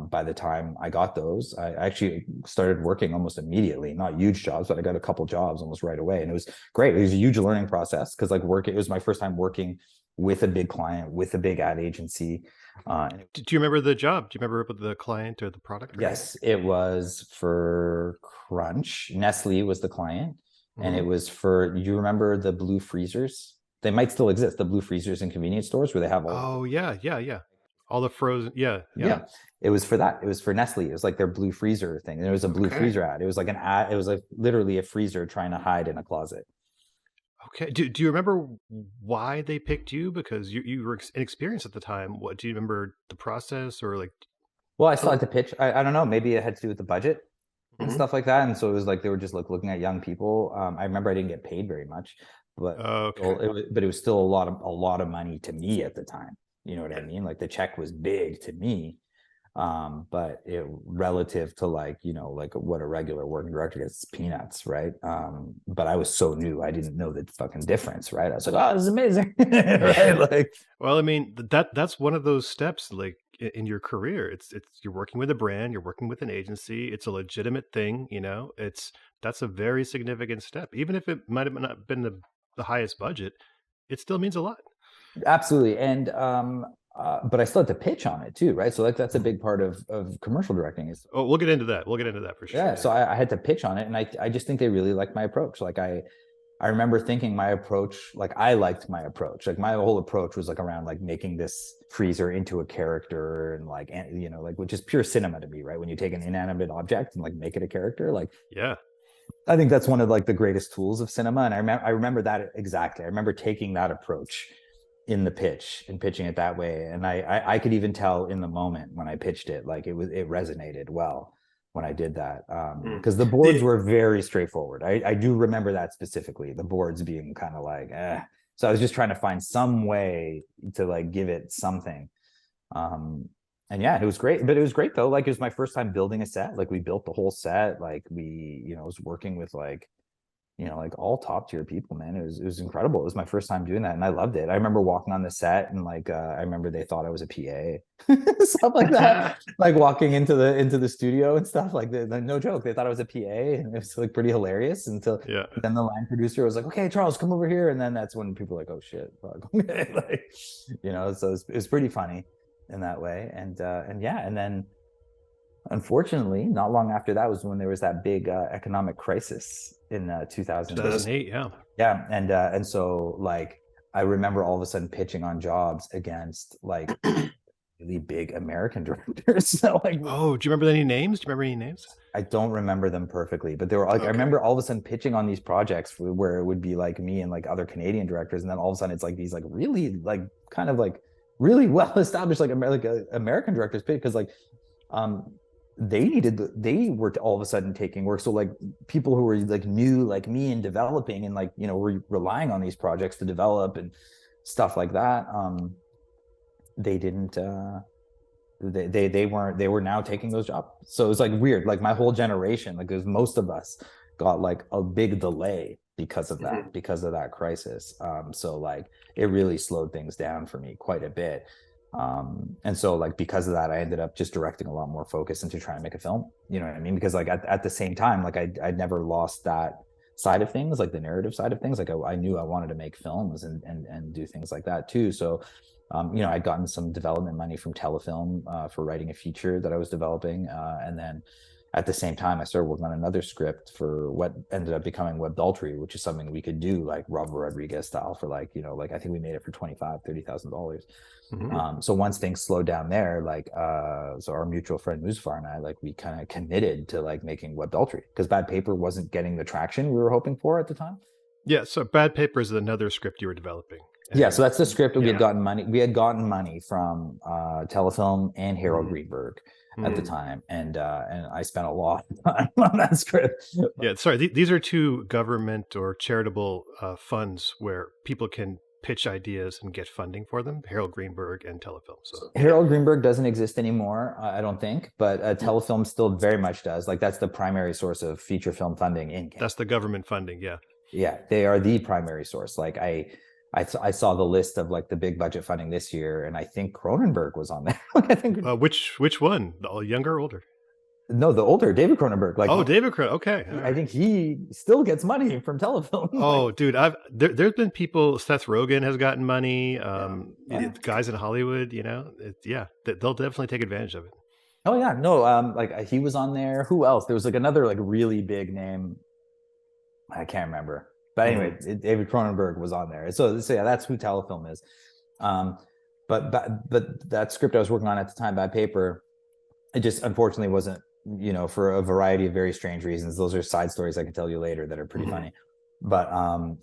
by the time I got those, I actually started working almost immediately. Not huge jobs, but I got a couple jobs almost right away. And it was great. It was a huge learning process, because it was my first time working with a big client, with a big ad agency. Do you remember the job? Do you remember the client or the product? Yes, it was for Crunch. Nestle was the client. And it was for, you remember the blue freezers? They might still exist, the blue freezers in convenience stores where they have all. Oh yeah. All the frozen. Yeah. It was for that. It was for Nestle. It was like their blue freezer thing. There was a blue freezer ad. It was like an ad. It was like literally a freezer trying to hide in a closet. Okay. Do you remember why they picked you? Because you were inexperienced at the time. What do you remember the process, or like? Well, I still had to pitch. I don't know. Maybe it had to do with the budget and stuff like that. And so it was like they were just like looking at young people. I remember I didn't get paid very much, but it was still a lot of money to me at the time. You know what I mean? Like the check was big to me, but relative to like what a regular working director gets, peanuts, right? But I was so new, I didn't know the fucking difference, right? I was like, oh, this is amazing, right? Like, well, I mean, that's one of those steps, like in your career. It's you're working with a brand, you're working with an agency. It's a legitimate thing, that's a very significant step, even if it might have not been the highest budget. it still means a lot. Absolutely. And but I still had to pitch on it too, right? So like that's a big part of commercial directing is Oh, we'll get into that. We'll get into that for sure. yeah. So I had to pitch on it, and I just think they really liked my approach. Like I remember thinking my approach, like I liked my approach. Like my whole approach was like around like making this freezer into a character and like, you know, like which is pure cinema to me, right? When you take an inanimate object and like make it a character, like Yeah. I think that's one of like the greatest tools of cinema. And I remember that exactly. I remember taking that approach in the pitch and pitching it that way. And I could even tell in the moment when I pitched it, like it resonated well when I did that. Because the boards were very straightforward. I do remember that specifically, the boards being kind of like, So I was just trying to find some way to like give it something. And yeah, it was great. But it was great though. Like it was my first time building a set. Like we built the whole set. Like we, you know, was working with like, you know, like all top tier people, man. It was incredible. It was my first time doing that, and I loved it. I remember walking on the set, and like I remember they thought I was a PA, stuff like that. Like walking into the studio and stuff like that. No joke, they thought I was a PA, and it was like pretty hilarious. Until then, the line producer was like, "Okay, Charles, come over here," and then that's when people were like, "Oh shit," like, you know. So it was pretty funny in that way, and yeah, and then. Unfortunately, not long after that was when there was that big economic crisis in 2008. Yeah. Yeah, and so like I remember all of a sudden pitching on jobs against like really big American directors. So like, oh, do you remember any names? Do you remember any names? I don't remember them perfectly, but they were like, okay. I remember all of a sudden pitching on these projects where it would be like me and like other Canadian directors, and then all of a sudden it's like these like really like kind of like really well established like American directors pitch because like they were all of a sudden taking work. So like people who were like new like me and developing and like, you know, were relying on these projects to develop and stuff like that. They didn't they were now taking those jobs. So it was like weird. Like my whole generation, like there's most of us got like a big delay because of that, because of that crisis. So like it really slowed things down for me quite a bit. And so like because of that I ended up just directing a lot more focus into trying to make a film, you know what I mean? Because like at the same time, like I'd never lost that side of things, like the narrative side of things. Like I knew I wanted to make films and do things like that too. So you know, I'd gotten some development money from Telefilm for writing a feature that I was developing, and then at the same time I started working on another script for what ended up becoming Webdultery, which is something we could do like Robert Rodriguez style for like, you know, like I think we made it for $25,000-$30,000. So once things slowed down there, like so our mutual friend Muzaffar and I, like we kind of committed to like making Webdultery because Bad Paper wasn't getting the traction we were hoping for at the time. Yeah, so Bad Paper is another script you were developing. Yeah, so that's the script. We had gotten money. We had gotten money from Telefilm and Harold Greenberg at the time, and I spent a lot of time on that script. Yeah, sorry, these are two government or charitable funds where people can pitch ideas and get funding for them. Harold Greenberg and Telefilm. So Harold Greenberg doesn't exist anymore, I don't think, but Telefilm still very much does. Like that's the primary source of feature film funding in Canada. That's the government funding, yeah. Yeah, they are the primary source. Like I saw the list of like the big budget funding this year, and I think Cronenberg was on there. I think which one? The younger or older? No, the older David Cronenberg. Like David Cronenberg. Okay, I think he still gets money from Telefilm. Oh, dude, there's been people. Seth Rogen has gotten money. Guys in Hollywood, you know, they'll definitely take advantage of it. Oh yeah, no, like he was on there. Who else? There was like another like really big name. I can't remember. But anyway, David Cronenberg was on there. So yeah, that's who Telefilm is. But that script I was working on at the time, Bad Paper, it just unfortunately wasn't, you know, for a variety of very strange reasons. Those are side stories I can tell you later that are pretty funny. But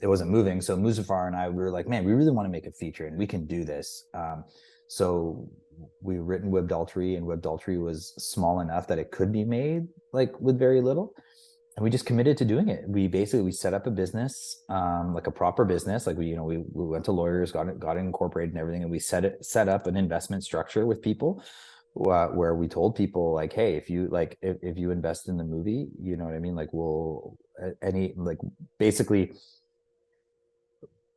it wasn't moving. So Muzaffar and I, we were like, man, we really want to make a feature and we can do this. So we written Webdultery, and Webdultery was small enough that it could be made like with very little. And we just committed to doing it. We set up a business, like a proper business. Like we went to lawyers, got it incorporated and everything. And we set up an investment structure with people where we told people like, hey, if you invest in the movie, you know what I mean? Like basically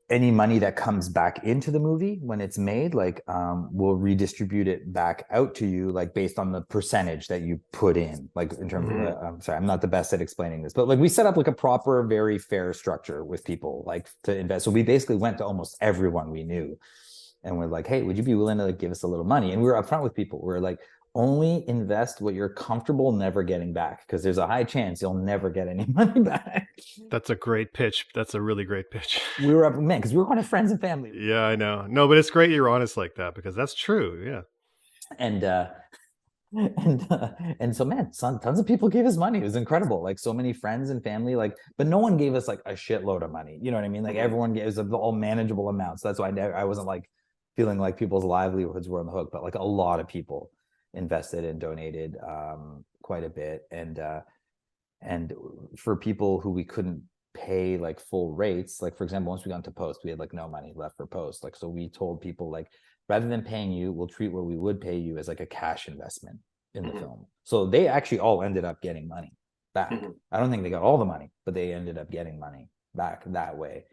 any money that comes back into the movie when it's made, like we'll redistribute it back out to you, like based on the percentage that you put in, like in terms of I'm sorry, I'm not the best at explaining this, but like we set up like a proper, very fair structure with people like to invest. So we basically went to almost everyone we knew and we're like, hey, would you be willing to like give us a little money? And we were upfront with people. We're like, only invest what you're comfortable never getting back, because there's a high chance you'll never get any money back. That's a great pitch. That's a really great pitch. We were up, man, because we were going to friends and family. Yeah, I know. No, but it's great you're honest like that, because that's true. Yeah. And and so man, tons of people gave us money. It was incredible. Like so many friends and family, like, but no one gave us like a shitload of money. You know what I mean? Like everyone gave us all manageable amounts. That's why I wasn't like feeling like people's livelihoods were on the hook, but like a lot of people invested and donated quite a bit. And for people who we couldn't pay like full rates, like for example, once we got into post, we had like no money left for post. Like, so we told people like, rather than paying you, we'll treat what we would pay you as like a cash investment in the film. So they actually all ended up getting money back. I don't think they got all the money, but they ended up getting money back that way.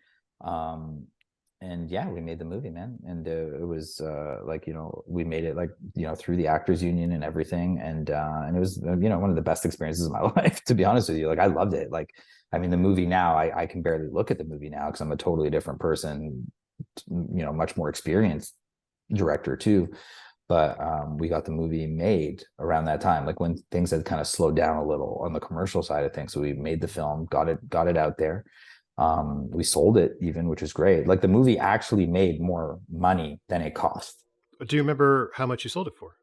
And yeah, we made the movie, man. And it was like, you know, we made it like, you know, through the actors union and everything. And it was, you know, one of the best experiences of my life, to be honest with you. Like, I loved it. Like, I mean, the movie now, I can barely look at the movie now because I'm a totally different person, you know, much more experienced director too. But we got the movie made around that time, like when things had kind of slowed down a little on the commercial side of things. So we made the film, got it out there. We sold it even, which is great. Like the movie actually made more money than it cost. Do you remember how much you sold it for?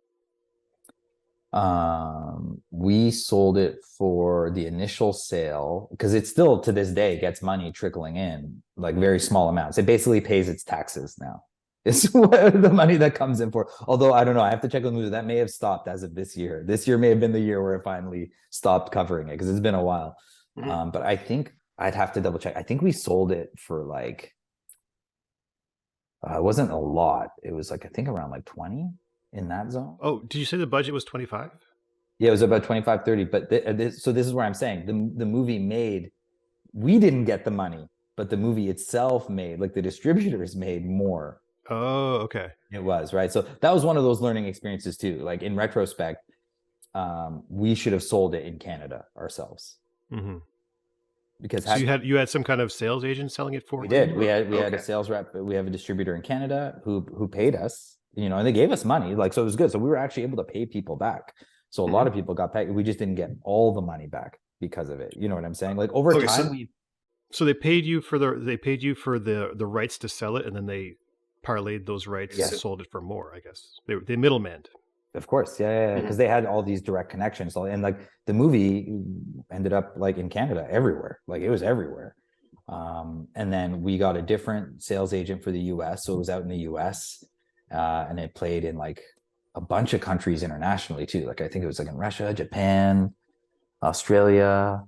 We sold it for the initial sale, because it still to this day gets money trickling in, like very small amounts. It basically pays its taxes now. It's the money that comes in for. Although I don't know, I have to check on the movie. That may have stopped as of this year. This year may have been the year where it finally stopped covering it, because it's been a while. But I think I'd have to double check. I think we sold it for like, it wasn't a lot. It was like, I think around like 20 in that zone. Oh, did you say the budget was 25? Yeah, it was about 25, 30. But so this is where I'm saying the movie made, we didn't get the money, but the movie itself made, like the distributors made more. Oh, okay. It was, right? So that was one of those learning experiences too. Like in retrospect, we should have sold it in Canada ourselves. Because so you had some kind of sales agent selling it for you? We did. We had a sales rep. We have a distributor in Canada who paid us, you know, and they gave us money. Like, so it was good. So we were actually able to pay people back. So a lot of people got paid. We just didn't get all the money back because of it. You know what I'm saying? Like over time, so they paid you for the rights to sell it, and then they parlayed those rights and sold it for more. I guess they middlemaned. Of course, yeah, because they had all these direct connections, and like the movie ended up like in Canada everywhere, like it was everywhere. And then we got a different sales agent for the U.S., so it was out in the U.S. And it played in like a bunch of countries internationally too. Like I think it was like in Russia, Japan, Australia,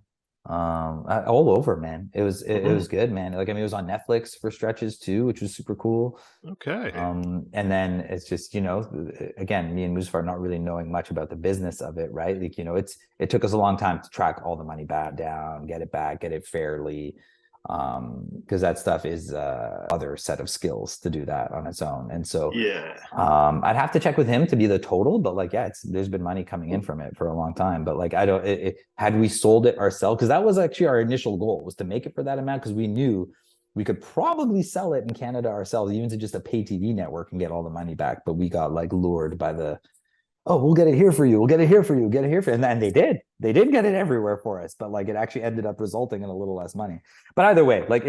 all over, man. It was good, man. Like, I mean, it was on Netflix for stretches too, which was super cool. Okay. And then it's just, you know, again, me and Muzaffar not really knowing much about the business of it, right? Like, you know, it took us a long time to track all the money back down, get it back, get it fairly, because that stuff is other set of skills to do that on its own. And so I'd have to check with him to be the total, but like, yeah, there's been money coming in from it for a long time. But like, I don't, had we sold it ourselves, because that was actually our initial goal, was to make it for that amount, because we knew we could probably sell it in Canada ourselves, even to just a pay TV network, and get all the money back. But we got like lured by the, oh, we'll get it here for you. We'll get it here for you. Get it here for you. And then they did get it everywhere for us. But like, it actually ended up resulting in a little less money. But either way, like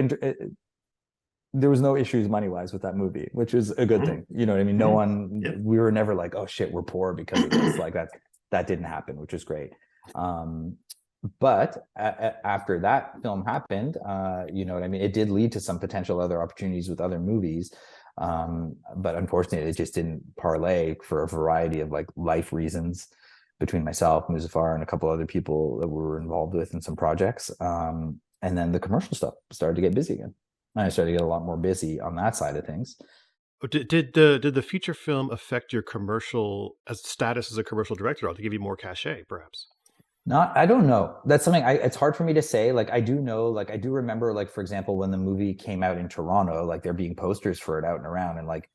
there was no issues money-wise with that movie, which is a good thing. You know what I mean? No one, we were never like, oh shit, we're poor because of this. Like that didn't happen, which is great. But after that film happened, you know what I mean? It did lead to some potential other opportunities with other movies. But unfortunately, it just didn't parlay for a variety of like life reasons between myself, Muzaffar, and a couple other people that we were involved with in some projects. And then the commercial stuff started to get busy again. And I started to get a lot more busy on that side of things. Did the feature film affect your commercial status as a commercial director, or to give you more cachet, perhaps? Not, I don't know. That's something it's hard for me to say. Like, I do know, like, I do remember, like, for example, when the movie came out in Toronto, like, there being posters for it out and around, and like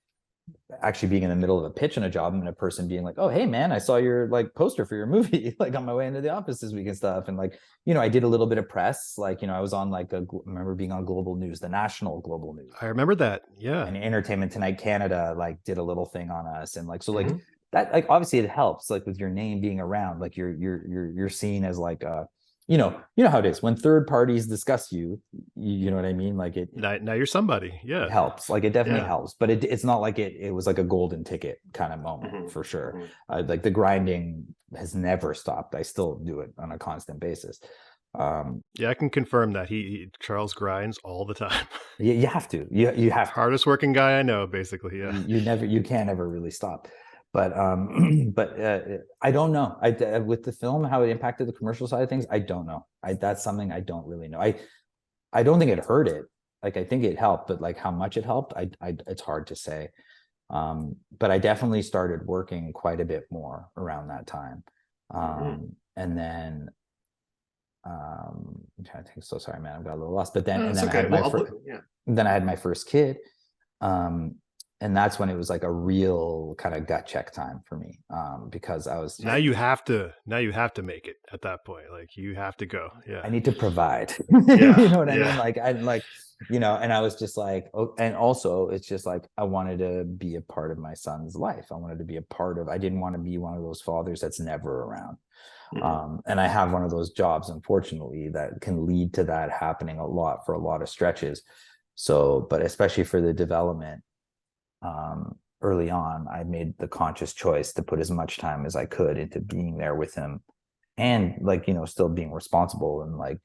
actually being in the middle of a pitch in a job and a person being like, oh, hey, man, I saw your like poster for your movie, like on my way into the office this week and stuff. And like, I did a little bit of press. Like, I was on like, remember being on Global News, the national Global News. I remember that. Yeah. And Entertainment Tonight Canada, like, did a little thing on us. And like, so like, that, like, obviously it helps, like, with your name being around, like you're seen as like how it is when third parties discuss you know what I mean, like now you're somebody. Yeah, it helps, like it definitely helps, but it's not like it was like a golden ticket kind of moment for sure. Like the grinding has never stopped. I still do it on a constant basis. Yeah, I can confirm that he Charles grinds all the time. You have to. You have to. Hardest working guy I know, basically. Yeah, you can't ever really stop. But I don't know. With the film, how it impacted the commercial side of things, I don't know. That's something I don't really know. I don't think it hurt it. Like, I think it helped, but like how much it helped, it's hard to say. But I definitely started working quite a bit more around that time. And then I'm trying to think. So sorry, man, I've got a little lost. But then, then I had my first kid. And that's when it was like a real kind of gut check time for me, because I was now you have to make it at that point. Like, you have to go. Yeah, I need to provide. You know what I mean? Like, I like, and I was just like, oh, and also it's just like, I wanted to be a part of my son's life. I wanted to be a part of. I didn't want to be one of those fathers that's never around. And I have one of those jobs, unfortunately, that can lead to that happening a lot for a lot of stretches. So, but especially for the development. Early on, I made the conscious choice to put as much time as I could into being there with him, and like, still being responsible and like,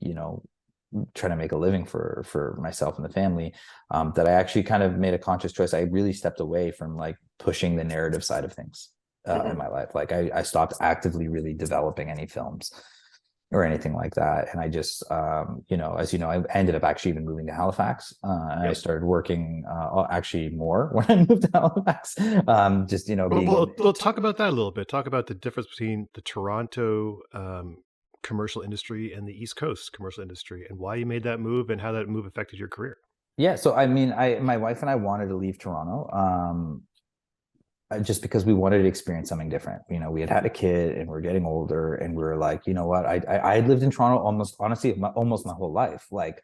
trying to make a living for myself and the family. That I actually kind of made a conscious choice. I really stepped away from like pushing the narrative side of things in my life. Like, I stopped actively really developing any films or anything like that. And I just, as you know, I ended up actually even moving to Halifax. And I started working actually more when I moved to Halifax. Just, Well, talk about that a little bit. Talk about the difference between the Toronto commercial industry and the East Coast commercial industry, and why you made that move and how that move affected your career. Yeah. So, I mean, my wife and I wanted to leave Toronto. Just because we wanted to experience something different. We had a kid and we're getting older, and we were like, you know what? I had lived in Toronto almost my whole life. Like,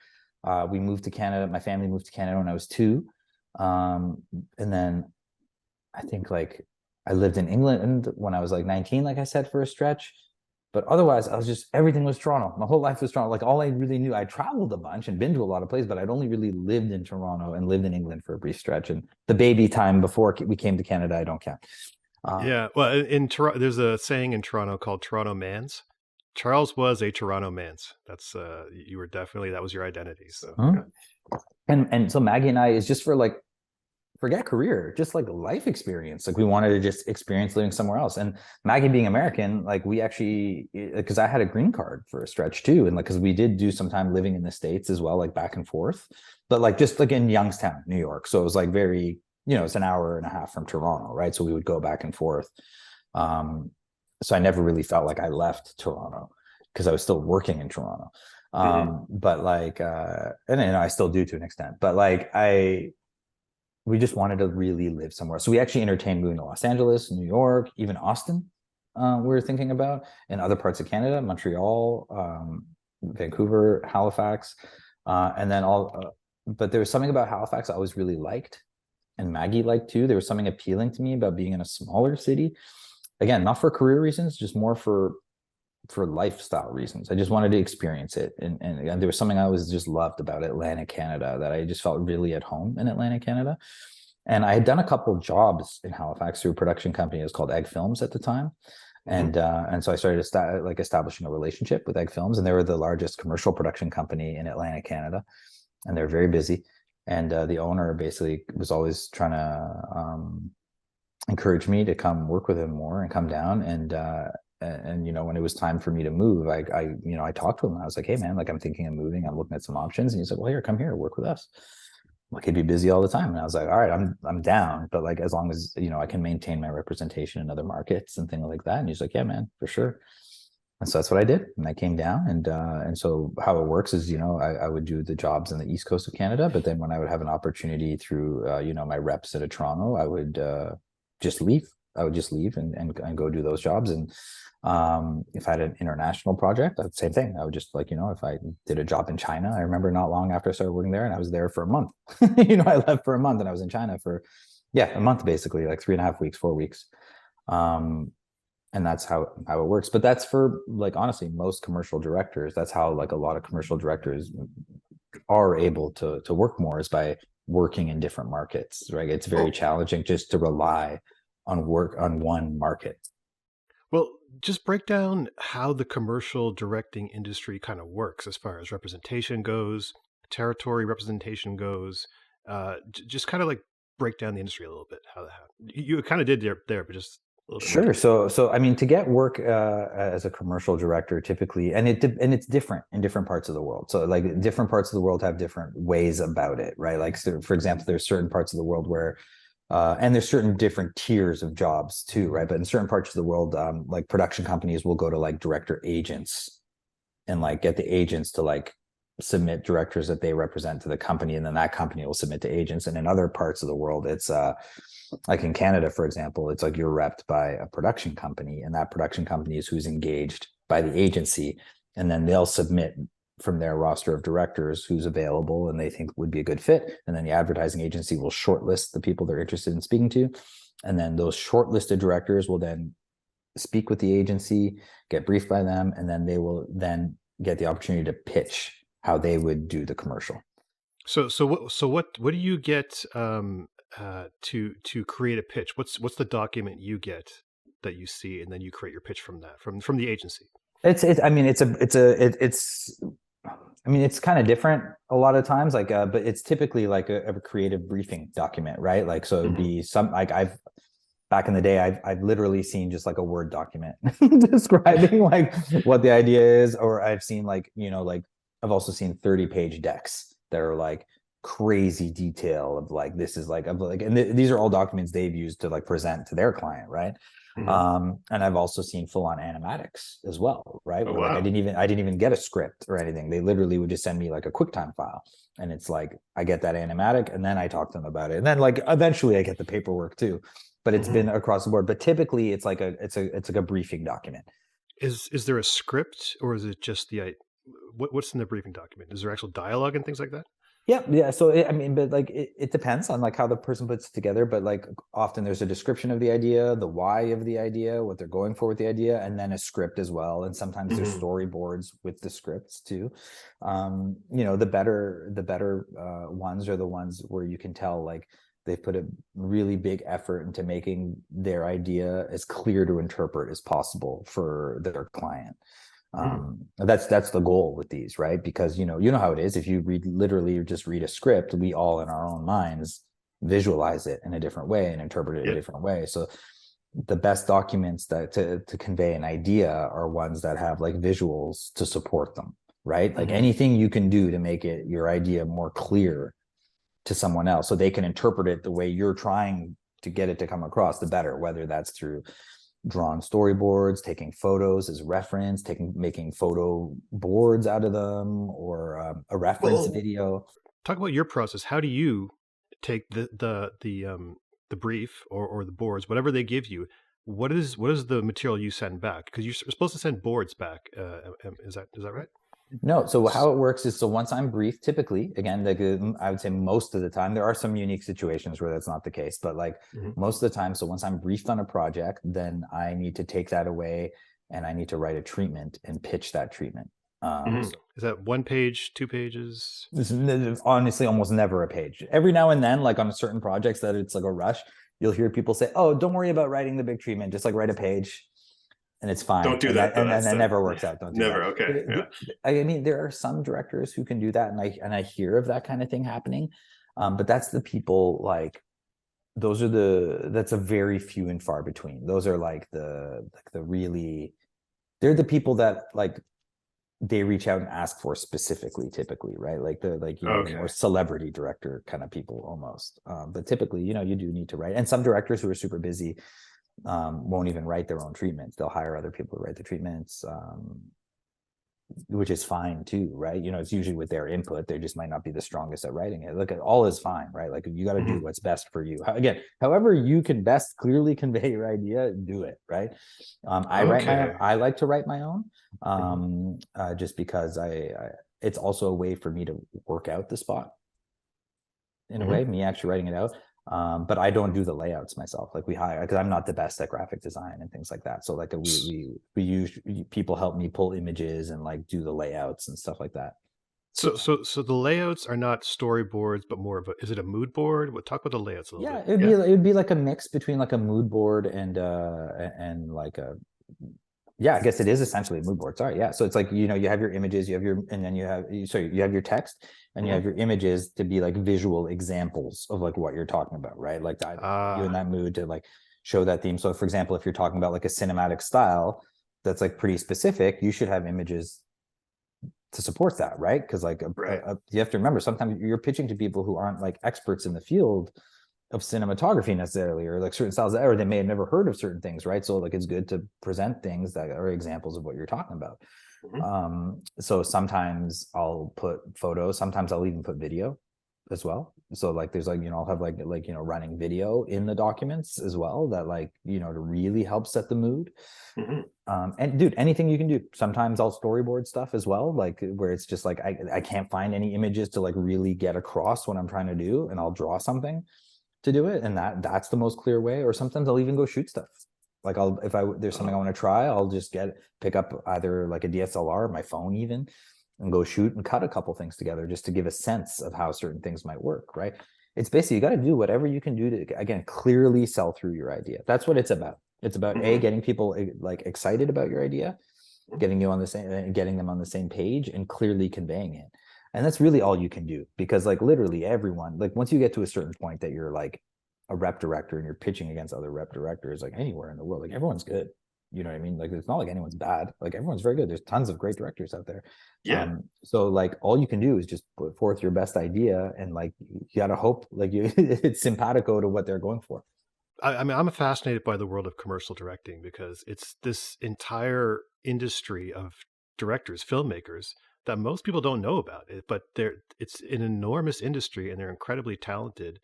we moved to Canada. My family moved to Canada when I was 2. And then I think like I lived in England when I was like 19, like I said, for a stretch. But otherwise, everything was Toronto. My whole life was Toronto. Like, all I really knew, I traveled a bunch and been to a lot of places, but I'd only really lived in Toronto and lived in England for a brief stretch. And the baby time before we came to Canada, I don't count. Yeah. Well, in Toronto, there's a saying in Toronto called Toronto Mans. Charles was a Toronto Mans. That's you were definitely, that was your identity. So, and so Maggie and I is just for like, forget career, just like life experience. Like, we wanted to just experience living somewhere else. And Maggie being American, like, we actually, because I had a green card for a stretch too. And like, because we did do some time living in the States as well, like back and forth, but like just like in Youngstown, New York. So it was like very, it's an hour and a half from Toronto, right? So we would go back and forth. So I never really felt like I left Toronto because I was still working in Toronto. But like, and I still do to an extent, but like we just wanted to really live somewhere. So we actually entertained moving to Los Angeles, New York, even Austin. We were thinking about, and other parts of Canada, Montreal, Vancouver, Halifax, and then but there was something about Halifax I always really liked, and Maggie liked too. There was something appealing to me about being in a smaller city. Again, not for career reasons, just more for lifestyle reasons. I just wanted to experience it. And there was something I always just loved about Atlantic Canada, that I just felt really at home in Atlantic Canada. And I had done a couple of jobs in Halifax through a production company. It was called Egg Films at the time. And so I started establishing a relationship with Egg Films, and they were the largest commercial production company in Atlantic Canada. And they're very busy. And the owner basically was always trying to encourage me to come work with him more and come down. And when it was time for me to move, I talked to him. And I was like, hey man, like, I'm thinking of moving. I'm looking at some options. And he's like, well, here, come here, work with us. Like, he'd be busy all the time. And I was like, all right, I'm down. But like, as long as, I can maintain my representation in other markets and things like that. And he's like, yeah, man, for sure. And so that's what I did. And I came down, and so how it works is, I would do the jobs in the East Coast of Canada, but then when I would have an opportunity through, my reps out of Toronto, I would just leave. I would just leave and go do those jobs. And if I had an international project, that's the same thing. I would just if I did a job in China, I remember not long after I started working there, and I was there for a month. I left for a month, and I was in China for, a month, basically, like 3.5 weeks, 4 weeks. And that's how it works. But that's for, like, honestly, most commercial directors. That's how, like, a lot of commercial directors are able to work more, is by working in different markets, right? It's very challenging just to rely on work on one market. Well, just break down how the commercial directing industry kind of works as far as representation goes, territory representation goes. Just kind of like break down the industry a little bit. How you kind of did there, but just a little bit more. Sure. So I mean, to get work as a commercial director, typically, and it's different in different parts of the world. So, like, different parts of the world have different ways about it, right? Like, so, for example, there's certain parts of the world where, and there's certain different tiers of jobs too, right? But in certain parts of the world, like, production companies will go to, like, director agents and, like, get the agents to, like, submit directors that they represent to the company, and then that company will submit to agents. And in other parts of the world, it's like in Canada, for example, it's like you're repped by a production company, and that production company is who's engaged by the agency, and then they'll submit from their roster of directors who's available and they think would be a good fit, and then the advertising agency will shortlist the people they're interested in speaking to, and then those shortlisted directors will then speak with the agency, get briefed by them, and then they will then get the opportunity to pitch how they would do the commercial. So what do you get to create a pitch? What's the document you get that you see, and then you create your pitch from that from the agency? It's kind of different a lot of times, like, but it's typically like a creative briefing document, right? Like, so it'd be some, like, back in the day, I've literally seen just like a Word document describing like what the idea is, or I've seen, like, like, I've also seen 30-page decks that are like crazy detail of, like, this is like, and these are all documents they've used to, like, present to their client, right? And I've also seen full-on animatics as well, right? Where, like, I didn't even get a script or anything. They literally would just send me, like, a QuickTime file, and it's like I get that animatic, and then I talk to them about it, and then, like, eventually I get the paperwork too. But it's been across the board. But typically, it's like a briefing document. Is there a script, or is it just what's in the briefing document? Is there actual dialogue and things like that? Yeah. So but like it depends on, like, how the person puts it together. But, like, often there's a description of the idea, the why of the idea, what they're going for with the idea, and then a script as well. And sometimes there's storyboards with the scripts too. The better ones are the ones where you can tell, like, they've put a really big effort into making their idea as clear to interpret as possible for their client. That's the goal with these, right? Because you know how it is. If you literally just read a script, we all in our own minds visualize it in a different way and interpret it in a different way. So the best documents that to convey an idea are ones that have, like, visuals to support them, right? Like, anything you can do to make your idea more clear to someone else so they can interpret it the way you're trying to get it to come across, the better. Whether that's through drawn storyboards, taking photos as reference, making photo boards out of them, or a reference video. Talk about your process. How do you take the brief or the boards, whatever they give you? What is the material you send back? Because you're supposed to send boards back. Is that right? No. So how it works is, so once I'm briefed, typically, again, like, I would say most of the time, there are some unique situations where that's not the case, but, like, most of the time, so once I'm briefed on a project, then I need to take that away and I need to write a treatment and pitch that treatment. Is that 1 page, 2 pages? This is honestly almost never a page. Every now and then, like, on certain projects that it's like a rush, you'll hear people say, "Oh, don't worry about writing the big treatment, just, like, write a page." And it's fine. Don't do that. And that never works out. Don't do never. That. Okay. Yeah. I mean, there are some directors who can do that, and I hear of that kind of thing happening. But that's the people, like, that's a very few and far between. Those are, like, the really, they're the people that, like, they reach out and ask for specifically, typically, right? Like, the more celebrity director kind of people almost. But typically, you do need to write. And some directors who are super busy, won't even write their own treatments. They'll hire other people to write the treatments, which is fine too, right? It's usually with their input. They just might not be the strongest at writing it. Look, all is fine, right? Like you got to do what's best for you. Again, however you can best clearly convey your idea, do it, right? I like to write my own, just because it's also a way for me to work out the spot in a way, me actually writing it out. But I don't do the layouts myself. Like we hire, because I'm not the best at graphic design and things like that. So like we use people help me pull images and like do the layouts and stuff like that. So the layouts are not storyboards, but more of is it a mood board? We'll talk about the layouts a little bit. It would be like a mix between like a mood board and like a, I guess it is essentially a mood board. Sorry. Yeah. So it's like, you have your images, and then you have your text, and you have your images to be like visual examples of like what you're talking about, right? Like to you in that mood to like show that theme. So for example, if you're talking about like a cinematic style that's like pretty specific, you should have images to support that, right? Because like you have to remember, sometimes you're pitching to people who aren't like experts in the field of cinematography necessarily, or like certain styles, or they may have never heard of certain things, right? So like it's good to present things that are examples of what you're talking about. So sometimes I'll put photos, sometimes I'll even put video as well. So like there's like, I'll have like running video in the documents as well, that like, to really help set the mood. And dude, anything you can do. Sometimes I'll storyboard stuff as well, like where it's just like I can't find any images to like really get across what I'm trying to do, and I'll draw something to do it, and that's the most clear way. Or sometimes I'll even go shoot stuff. Like if there's something I want to try, I'll just pick up either like a DSLR, my phone even, and go shoot and cut a couple things together just to give a sense of how certain things might work, right? It's basically, you got to do whatever you can do to, again, clearly sell through your idea. That's what it's about. It's about getting people like excited about your idea, getting them on the same page, and clearly conveying it. And that's really all you can do, because like literally everyone, like once you get to a certain point that you're like a rep director and you're pitching against other rep directors, like anywhere in the world, like everyone's good. You know what I mean? Like it's not like anyone's bad. Like everyone's very good. There's tons of great directors out there. So like all you can do is just put forth your best idea, and like you gotta hope like it's simpatico to what they're going for. I mean, I'm fascinated by the world of commercial directing, because it's this entire industry of directors, filmmakers, that most people don't know about it, but it's an enormous industry, and they're incredibly talented.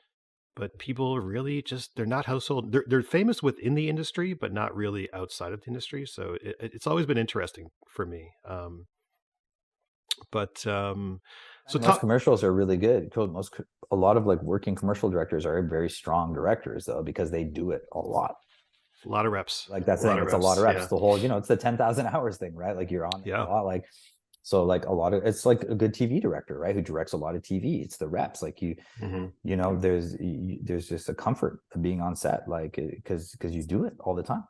But people really they're not household. They're famous within the industry, but not really outside of the industry. So it's always been interesting for me. So most commercials are really good. A lot of like working commercial directors are very strong directors though, because they do it a lot. A lot of reps. Like that's the thing. It's a lot of reps. The whole, it's the 10,000 hours thing, right? Like you're on it a lot. Like, so like it's like a good TV director, right? Who directs a lot of TV. It's the reps. Like there's just a comfort of being on set, like, because you do it all the time.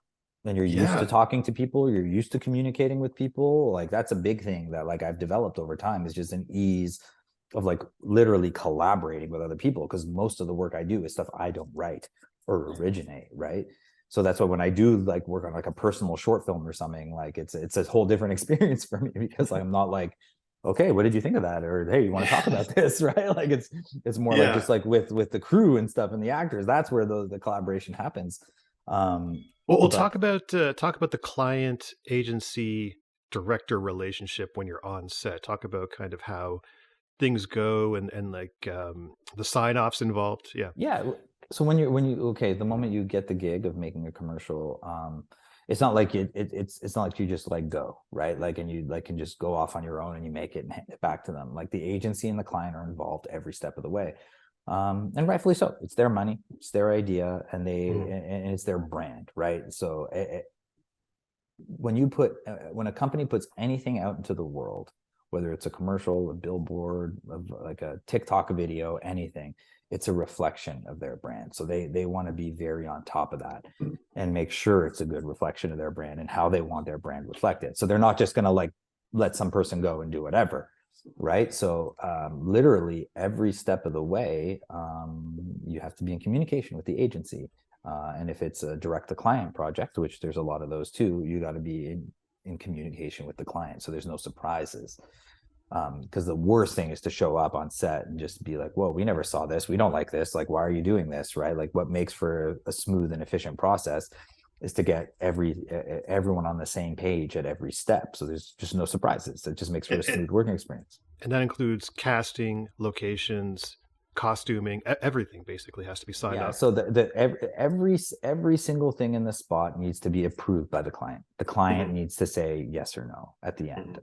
And you're used to talking to people, you're used to communicating with people. Like that's a big thing that like I've developed over time, is just an ease of like literally collaborating with other people, because most of the work I do is stuff I don't write or originate, right? So that's why when I do like work on like a personal short film or something, like it's a whole different experience for me, because I'm not like, okay, what did you think of that? Or hey, you want to talk about this, right? Like it's more like just like with the crew and stuff and the actors. That's where the collaboration happens. We'll talk about the client agency director relationship when you're on set. Talk about kind of how things go and like the sign-offs involved. So when the moment you get the gig of making a commercial, it's not like it's not like you just like go, right? Like, and you like can just go off on your own and you make it and hand it back to them. Like the agency and the client are involved every step of the way. And rightfully so. It's their money, it's their idea, and and it's their brand, right? So when a company puts anything out into the world, whether it's a commercial, a billboard, like a TikTok video, anything, it's a reflection of their brand. So they want to be very on top of that and make sure it's a good reflection of their brand and how they want their brand reflected. So they're not just going to like let some person go and do whatever. Right. So literally every step of the way, you have to be in communication with the agency. And if it's a direct to client project, which there's a lot of those too, you got to be in communication with the client. So there's no surprises. Because the worst thing is to show up on set and just be like, whoa, we never saw this. We don't like this. Like, why are you doing this? Right. Like what makes for a smooth and efficient process is to get everyone on the same page at every step. So there's just no surprises. It just makes for a smooth working experience. And that includes casting, locations, costuming, everything basically has to be signed off. So every single thing in the spot needs to be approved by the client. The client needs to say yes or no at the end,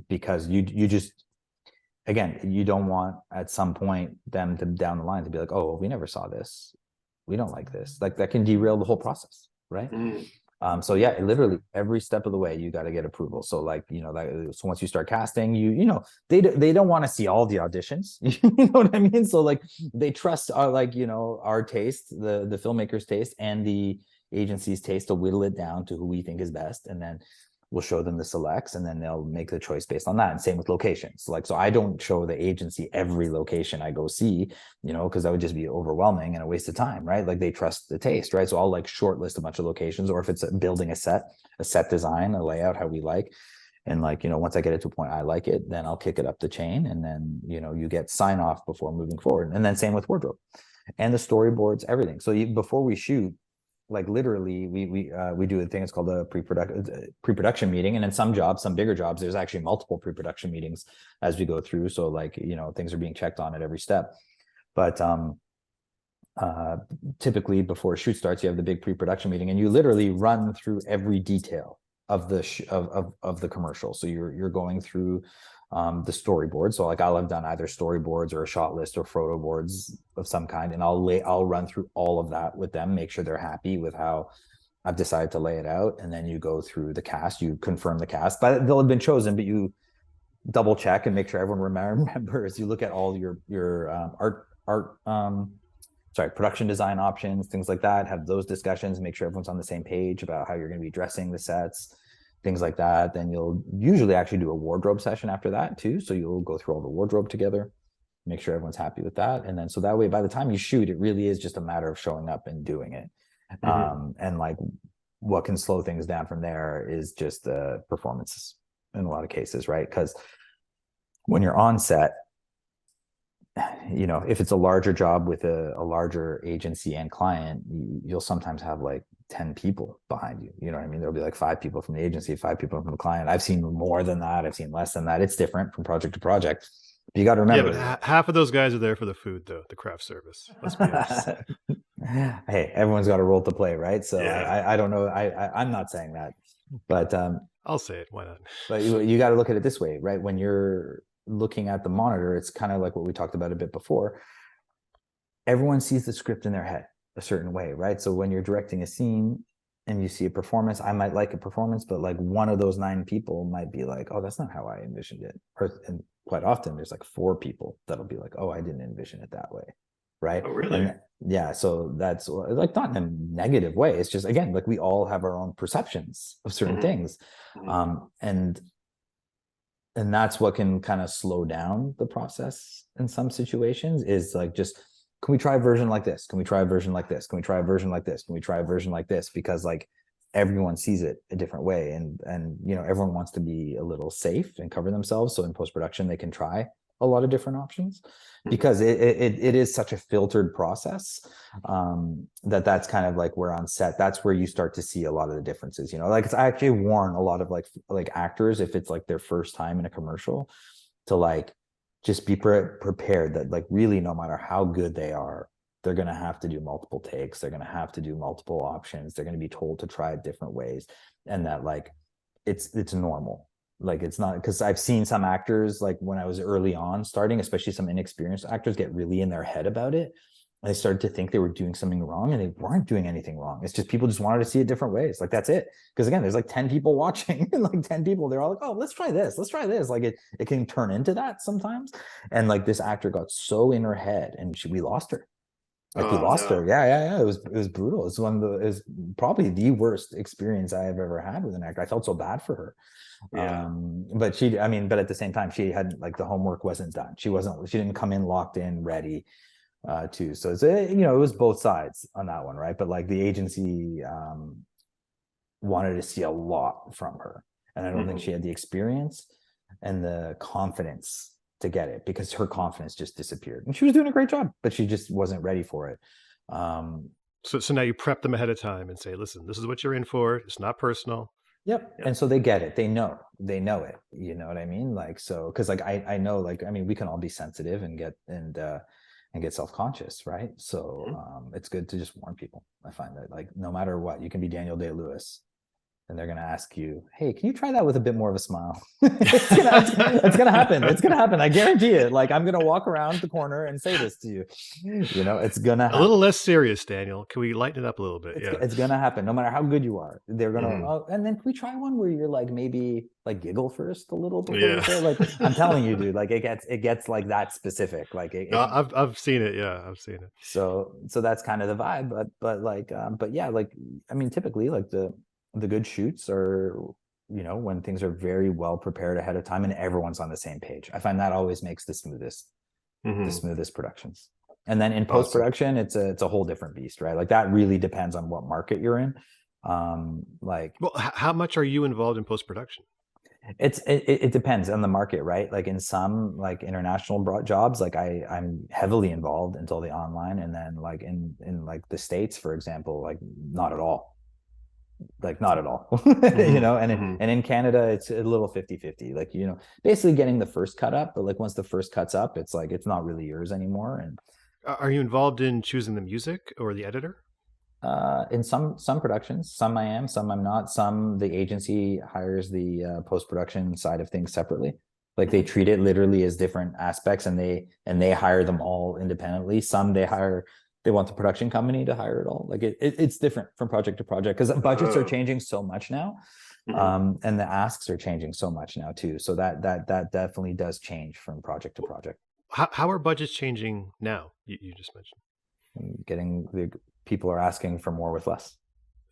because you just, again, you don't want at some point them to down the line to be like, oh, we never saw this, we don't like this. Like that can derail the whole process, right? So yeah, literally every step of the way you got to get approval. So like, so once you start casting, they don't want to see all the auditions. You know what I mean? So like they trust our, like, our taste, the filmmaker's taste and the agency's taste to whittle it down to who we think is best, and then we'll show them the selects, and then they'll make the choice based on that. And same with locations. Like, so I don't show the agency every location I go see, because that would just be overwhelming and a waste of time, right? Like they trust the taste, right? So I'll like shortlist a bunch of locations, or if it's building a set design, a layout, how we like. And like, once I get it to a point I like it, then I'll kick it up the chain, and then, you get sign off before moving forward. And then same with wardrobe and the storyboards, everything. So before we shoot, like literally we do a thing, it's called a pre-production meeting. And in some jobs, some bigger jobs, there's actually multiple pre-production meetings as we go through. So like, things are being checked on at every step. But typically before a shoot starts, you have the big pre-production meeting, and you literally run through every detail of the of the commercial. So you're going through the storyboard. So like I'll have done either storyboards or a shot list or photo boards of some kind, and I'll run through all of that with them, make sure they're happy with how I've decided to lay it out. And then you go through the cast, you confirm the cast, but they'll have been chosen, but you double check and make sure everyone remembers. You look at all your production design options, things like that, have those discussions, make sure everyone's on the same page about how you're going to be dressing the sets, things like that. Then you'll usually actually do a wardrobe session after that too. So you'll go through all the wardrobe together, make sure everyone's happy with that. And then, so that way, by the time you shoot, it really is just a matter of showing up and doing it. And like what can slow things down from there is just the performances in a lot of cases, right? Because when you're on set, if it's a larger job with a larger agency and client, you'll sometimes have like 10 people behind you. You know what I mean? There'll be like 5 people from the agency, 5 people from the client. I've seen more than that. I've seen less than that. It's different from project to project. But you got to remember. Yeah, but half of those guys are there for the food, though, the craft service. Let's be honest. Hey, everyone's got a role to play, right? So yeah. I don't know. I'm not saying that, but I'll say it. Why not? But you got to look at it this way, right? When you're looking at the monitor, it's kind of like what we talked about a bit before. Everyone sees the script in their head a certain way, right? So when you're directing a scene and you see a performance, I might like a performance, but like one of those 9 people might be like, oh, that's not how I envisioned it. And quite often there's like 4 people that'll be like, oh, I didn't envision it that way, right? Oh, really? Yeah, so that's like not in a negative way. It's just, again, like we all have our own perceptions of certain things. And that's what can kind of slow down the process in some situations, is like, just, can we try a version like this? Can we try a version like this? Can we try a version like this? Can we try a version like this? Because like everyone sees it a different way, and everyone wants to be a little safe and cover themselves. So in post-production, they can try a lot of different options, because it is such a filtered process, that's kind of like, where on set, that's where you start to see a lot of the differences. Like, it's, I actually warn a lot of like actors, if it's like their first time in a commercial, to like just be prepared that like really, no matter how good they are, they're going to have to do multiple takes, they're going to have to do multiple options, they're going to be told to try it different ways, and that like it's normal. Like, it's not, because I've seen some actors, like when I was early on starting, especially some inexperienced actors, get really in their head about it. And they started to think they were doing something wrong, and they weren't doing anything wrong. It's just people just wanted to see it different ways. Like, that's it. Because again, there's like 10 people watching, and like 10 people, they're all like, oh, let's try this. Let's try this. Like it can turn into that sometimes. And like this actor got so in her head, and we lost her. Like, we lost her. Yeah. It was brutal. It's probably the worst experience I have ever had with an actor. I felt so bad for her. Yeah. But but at the same time, she hadn't, like, the homework wasn't done. She didn't come in locked in, ready to. So it's, it was both sides on that one, right? But like the agency wanted to see a lot from her, and I don't think she had the experience and the confidence to get it, because her confidence just disappeared, and she was doing a great job, but she just wasn't ready for it. So now you prep them ahead of time and say, listen, this is what you're in for. It's not personal. Yep. Yeah. And so they get it. They know it. You know what I mean? Like, so, cause like, I know, like, I mean, we can all be sensitive and get self-conscious. Right. So, Mhm. it's good to just warn people. I find that, like, no matter what, you can be Daniel Day-Lewis and they're going to ask you, hey, can you try that with a bit more of a smile? It's gonna happen. It's gonna happen. I guarantee it. Like, I'm gonna walk around the corner and say this to you. You know, it's gonna A little happen. less serious, Daniel. Can we lighten it up a little bit? Yeah. It's gonna happen. No matter how good you are, they're gonna. Mhm. Oh, and then can we try one where you're like, maybe like giggle first a little before you Yeah. say it? Like, I'm telling you, dude. Like, it gets like that specific. Like, No, I've seen it. Yeah, I've seen it. so that's kind of the vibe. But yeah, like, I mean, typically, like, the good shoots are, when things are very well prepared ahead of time and everyone's on the same page. I find that always makes the Mhm. smoothest productions. And then in post Awesome. production, it's a whole different beast, right? Like, that really depends on what market you're in. Like, Well, how much are you involved in post production? it depends on the market, right? Like, in some, like, international jobs, like, I'm heavily involved until the online, and then, like, in like the States, for example, like, not at all. Like, not at all. Hmm. And Hmm. in Canada, it's a little 50-50. Like, basically getting the first cut up, but like, once the first cut's up, it's like, it's not really yours anymore. And Are you involved in choosing the music or the editor? in some productions, some I am, some I'm not. Some, the agency hires the post production side of things separately. Like, they Mhm. treat it literally as different aspects, and they hire them all independently. Some they want the production company to hire it all. Like, it's different from project to project, because budgets are Oh. changing so much now. Mhm. And the asks are changing so much now too. So that definitely does change from project to project. How are budgets changing now? You just mentioned. And getting the people are asking for more with less.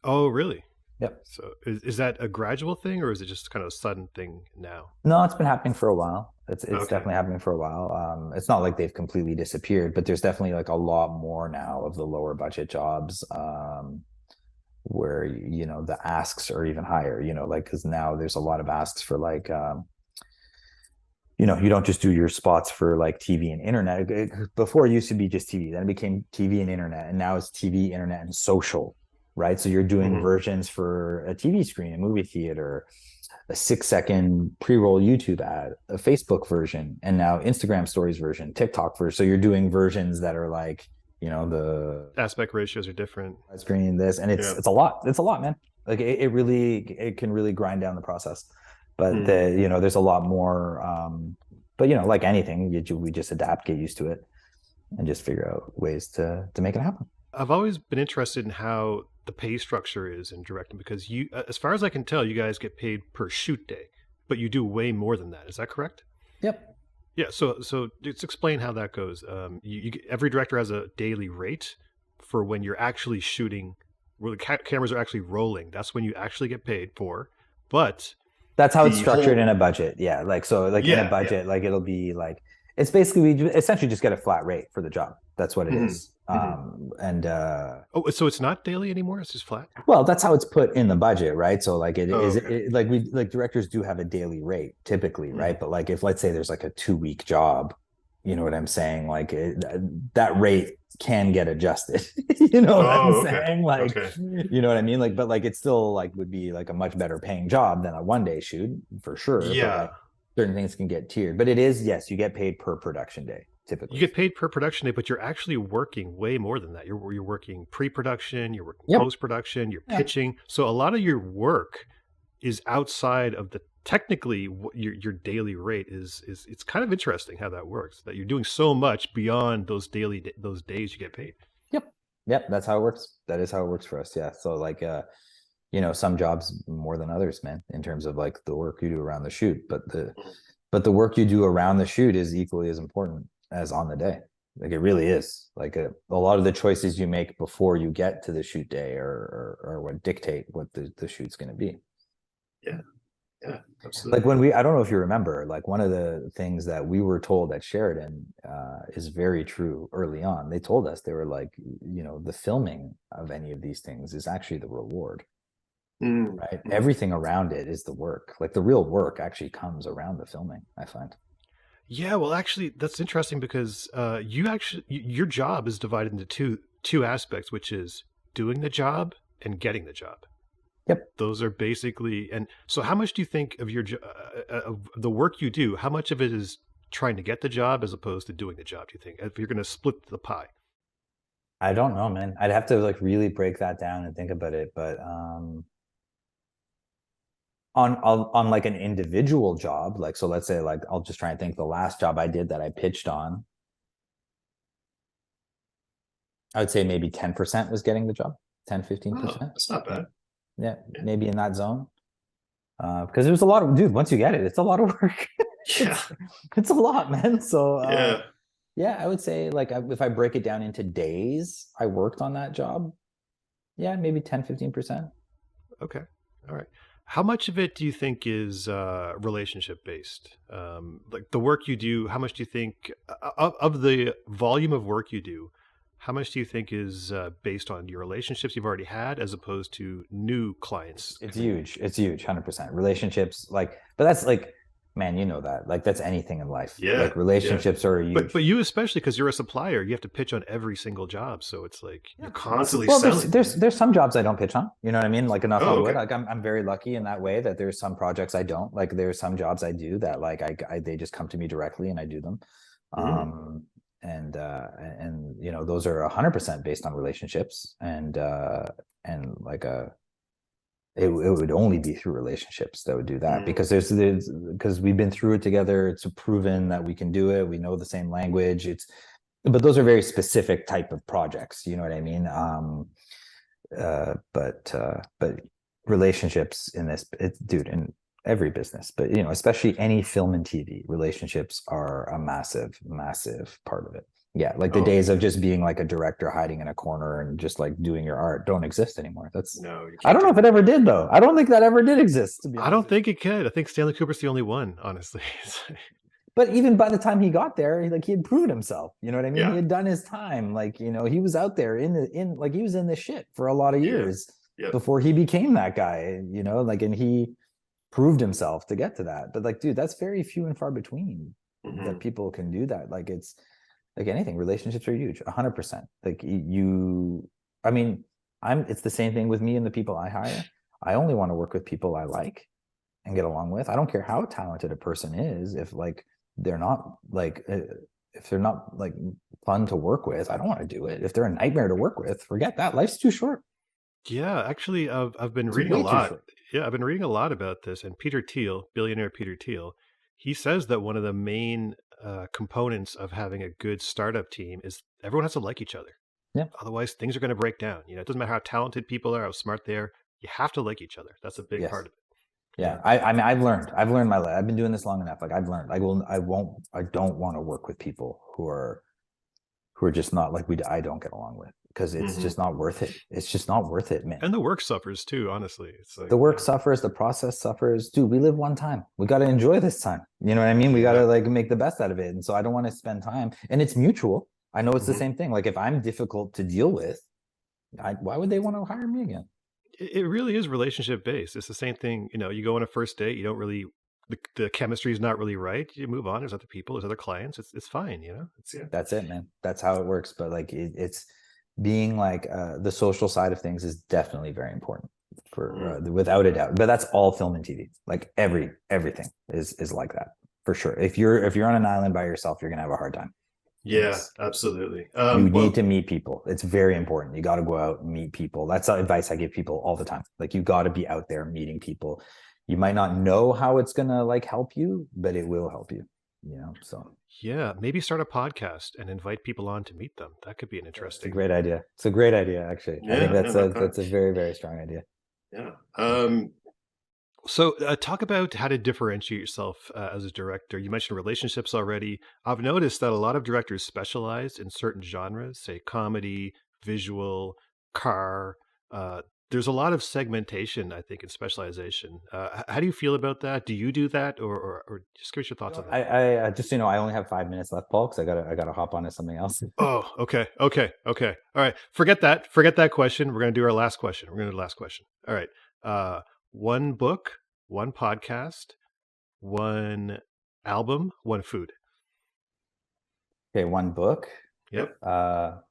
Oh, really? Yep. So is that a gradual thing or is it just kind of a sudden thing now? No, it's been happening for a while. It's Okay. definitely happening for a while. It's not like they've completely disappeared, but there's definitely, like, a lot more now of the lower budget jobs, where, the asks are even higher. Like, because now there's a lot of asks for, like, you don't just do your spots for, like, TV and internet. Before, it used to be just TV, then it became TV and internet, and now it's TV, internet, and social, right? So you're doing Hmm. versions for a TV screen, a movie theater, a 6-second pre-roll YouTube ad, a Facebook version, and now Instagram stories version, TikTok version. So you're doing versions that are like, the Aspect ratios are different. screen, this, and Yeah. it's a lot. It's a lot, man. Like, it can really grind down the process. But Hmm. there's a lot more. But like anything, we just adapt, get used to it, and just figure out ways to make it happen. I've always been interested in how the pay structure is in directing because as far as I can tell, you guys get paid per shoot day, but you do way more than that. Is that correct? Yep. Yeah. So just explain how that goes. Every director has a daily rate for when you're actually shooting, where the cameras are actually rolling. That's when you actually get paid for. But That's how it's the structured whole in a budget. Yeah. Like, so, like, in a yeah, yeah. budget, like, it'll be like, it's basically, we essentially just get a flat rate for the job. That's what it Hmm. is. Hmm. And Oh, so it's not daily anymore. It's just flat. well, that's how it's put in the budget, right? So, like, it Oh, is okay. like, directors do have a daily rate typically, Hmm. right? But, like, if, let's say, there's like a 2-week job, you know what I'm saying? Like, that rate can get adjusted. You know what I'm Oh, okay. saying? Like, Okay. you know what I mean? Like, but, like, it still, like, would be like a much better paying job than a 1-day shoot for sure. But, Yeah. like, certain things can get tiered. But it is, yes, you get paid per production day You typically. get paid per production day, but you're actually working way more than that. You're working pre-production, you're working Yep. post-production, you're Yeah. pitching. So a lot of your work is outside of the technically your daily rate is it's kind of interesting how that works. That you're doing so much beyond those those days you get paid. Yep. Yep. That's how it works. That is how it works for us. Yeah. So, like, some jobs more than others, man, in terms of, like, the work you do around the shoot. But the work you do around the shoot is equally as important as on the day. Like, it really is. Like, a lot of the choices you make before you get to the shoot day are what dictate what the shoot's going to be. Yeah, yeah, Like, absolutely. I don't know if you remember, like, one of the things that we were told at Sheridan is very true early on. They told us, they were like, the filming of any of these things is actually the reward, right? Mm-hmm. Everything around it is the work. Like, the real work actually comes around the filming, I find. Yeah, well, actually, that's interesting because your job is divided into two aspects, which is doing the job and getting the job. Yep. Those are basically, and so how much do you think of of the work you do, how much of it is trying to get the job as opposed to doing the job, do you think, if you're going to split the pie? I don't know, man. I'd have to like really break that down and think about it. But on like an individual job, like, so let's say, like, I'll just try and think the last job I did that I pitched on, I would say maybe 10% was getting the job, 10, 15%. That's not bad. Yeah, maybe in that zone. Because it was a lot of, dude, once you get it, it's a lot of work. Yeah. It's a lot, man. So Yeah. yeah, I would say, like, if I break it down into days I worked on that job, yeah, maybe 10, 15%. Okay. All right. How much of it do you think is relationship based? Like the work you do, how much do you think of the volume of work you do? How much do you think is based on your relationships you've already had as opposed to new clients? It's huge. It's huge, 100%. Relationships, like, but that's like, man, you know that. Like, that's anything in life. Yeah. Like, relationships are huge. But you especially, because you're a supplier, you have to pitch on every single job. So it's like you're constantly well, selling. there's some jobs I don't pitch on. You know what I mean? Like, enough on wood. Okay. Like, I'm very lucky in that way that there's some projects I don't. Like, there's some jobs I do that, like, they just come to me directly and I do them. And you know, those are 100% based on relationships, and like it would only be through relationships that would do that, because because we've been through it together. It's proven that we can do it. We know the same language. But those are very specific type of projects. You know what I mean? But relationships in this, dude, in every business, but, you know, especially any film and TV, relationships are a massive, massive part of it. Yeah, like the days of just being like a director hiding in a corner and just like doing your art don't exist anymore. I don't know if it ever did, though. I don't think that ever did exist, to be honest. I don't think it could. I think Stanley Kubrick's the only one, honestly. But even by the time he got there, like, he had proven himself. You know what I mean? Yeah. He had done his time. Like, you know, he was out there like, he was in the shit for a lot of years before he became that guy, you know, like, and he proved himself to get to that. But, like, dude, that's very few and far between that people can do that. Like, it's like anything, relationships are huge, 100%. Like, I mean, it's the same thing with me and the people I hire. I only want to work with people I like and get along with. I don't care how talented a person is. If, like, they're not like, if they're not like fun to work with, I don't want to do it. If they're a nightmare to work with, forget that. Life's too short. Yeah, actually, I've been reading a lot. Yeah, I've been reading a lot about this. And Peter Thiel, billionaire Peter Thiel, he says that one of the main components of having a good startup team is everyone has to like each other. Yeah. Otherwise, things are going to break down. You know, it doesn't matter how talented people are, how smart they are. You have to like each other. That's a big part of it. Yeah, I mean, I've learned my life. I've been doing this long enough. Like, I've learned. I don't want to work with people who are just not like I don't get along with, because it's just not worth it. It's just not worth it, man. And the work suffers too, honestly. It's like, the work suffers, the process suffers. Dude, we live one time. We got to enjoy this time. You know what I mean? We got to, like, make the best out of it. And so I don't want to spend time. And it's mutual. I know it's the same thing. Like, if I'm difficult to deal with, why would they want to hire me again? It really is relationship based. It's the same thing. You know, you go on a first date, you don't really, the chemistry is not really right. You move on. There's other people, there's other clients. It's fine. You know, that's it, man. That's how it works. But, like, it's being like, the social side of things is definitely very important, for without a doubt. But that's all film and TV. Like, everything is like that, for sure. If you're on an island by yourself, you're gonna have a hard time. Yeah, absolutely. You need to meet people. It's very important. You got to go out and meet people. That's the advice I give people all the time. Like, you got to be out there meeting people. You might not know how it's gonna, like, help you, but it will help you. You know, so yeah, maybe start a podcast and invite people on to meet them. That could be an interesting. It's a great idea. It's a great idea, actually. I think that's a very, very strong idea. Yeah. So talk about how to differentiate yourself as a director. You mentioned relationships already. I've noticed that a lot of directors specialize in certain genres, say comedy, visual, car. There's a lot of segmentation, I think, and specialization. How do you feel about that? Do you do that, or just give us your thoughts on that? I just, I only have 5 minutes left, Paul, because I gotta hop on to something else. Oh, okay. All right, forget that question. We're gonna do our last question. All right. One book, one podcast, one album, one food. Okay, one book. Yep. A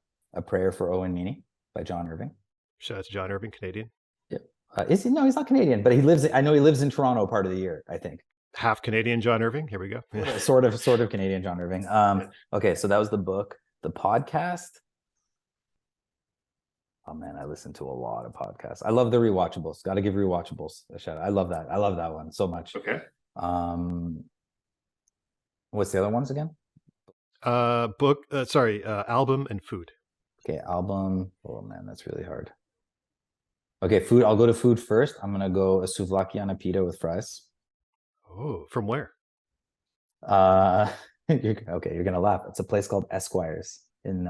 Prayer for Owen Meany by John Irving. Shout out to John Irving, Canadian. Yeah. Is he? No, he's not Canadian, but he lives. I know he lives in Toronto part of the year, I think. Half Canadian John Irving. Here we go. Sort of Canadian John Irving. Okay, so that was the book. The podcast. Oh man, I listen to a lot of podcasts. I love the rewatchables. Got to give rewatchables a shout out. I love that. I love that one so much. Okay. What's the other ones again? Album and food. Okay, album. Oh man, that's really hard. Okay, food. I'll go to food first. I'm gonna go a souvlaki on a pita with fries. Oh, from where? You're gonna laugh. It's a place called Esquires in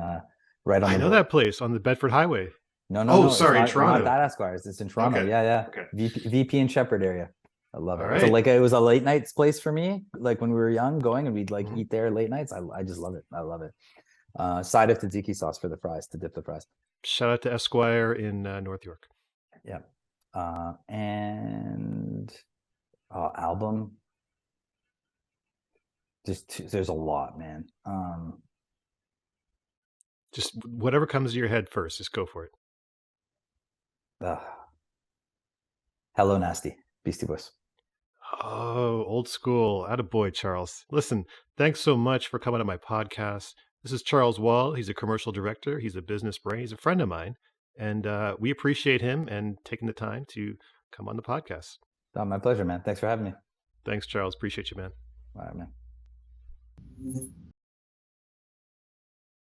right on. I know that place on the Bedford Highway. No. Sorry, Toronto. Not that Esquires. It's in Toronto. Okay. Yeah. Okay. VP and Shepherd area. I love it. All right. So like it was a late nights place for me. Like when we were young, going and we'd like eat there late nights. I just love it. I love it. Side of tzatziki sauce for the fries to dip the fries. Shout out to Esquire in North York. Yeah. And album. There's a lot, man. Just whatever comes to your head first, just go for it. Hello Nasty, Beastie Boys. Oh, old school. Attaboy, Charles. Listen, thanks so much for coming on my podcast. This is Charles Wahl. He's a commercial director. He's a business brain. He's a friend of mine. And we appreciate him and taking the time to come on the podcast. Oh, my pleasure, man. Thanks for having me. Thanks, Charles. Appreciate you, man. All right, man.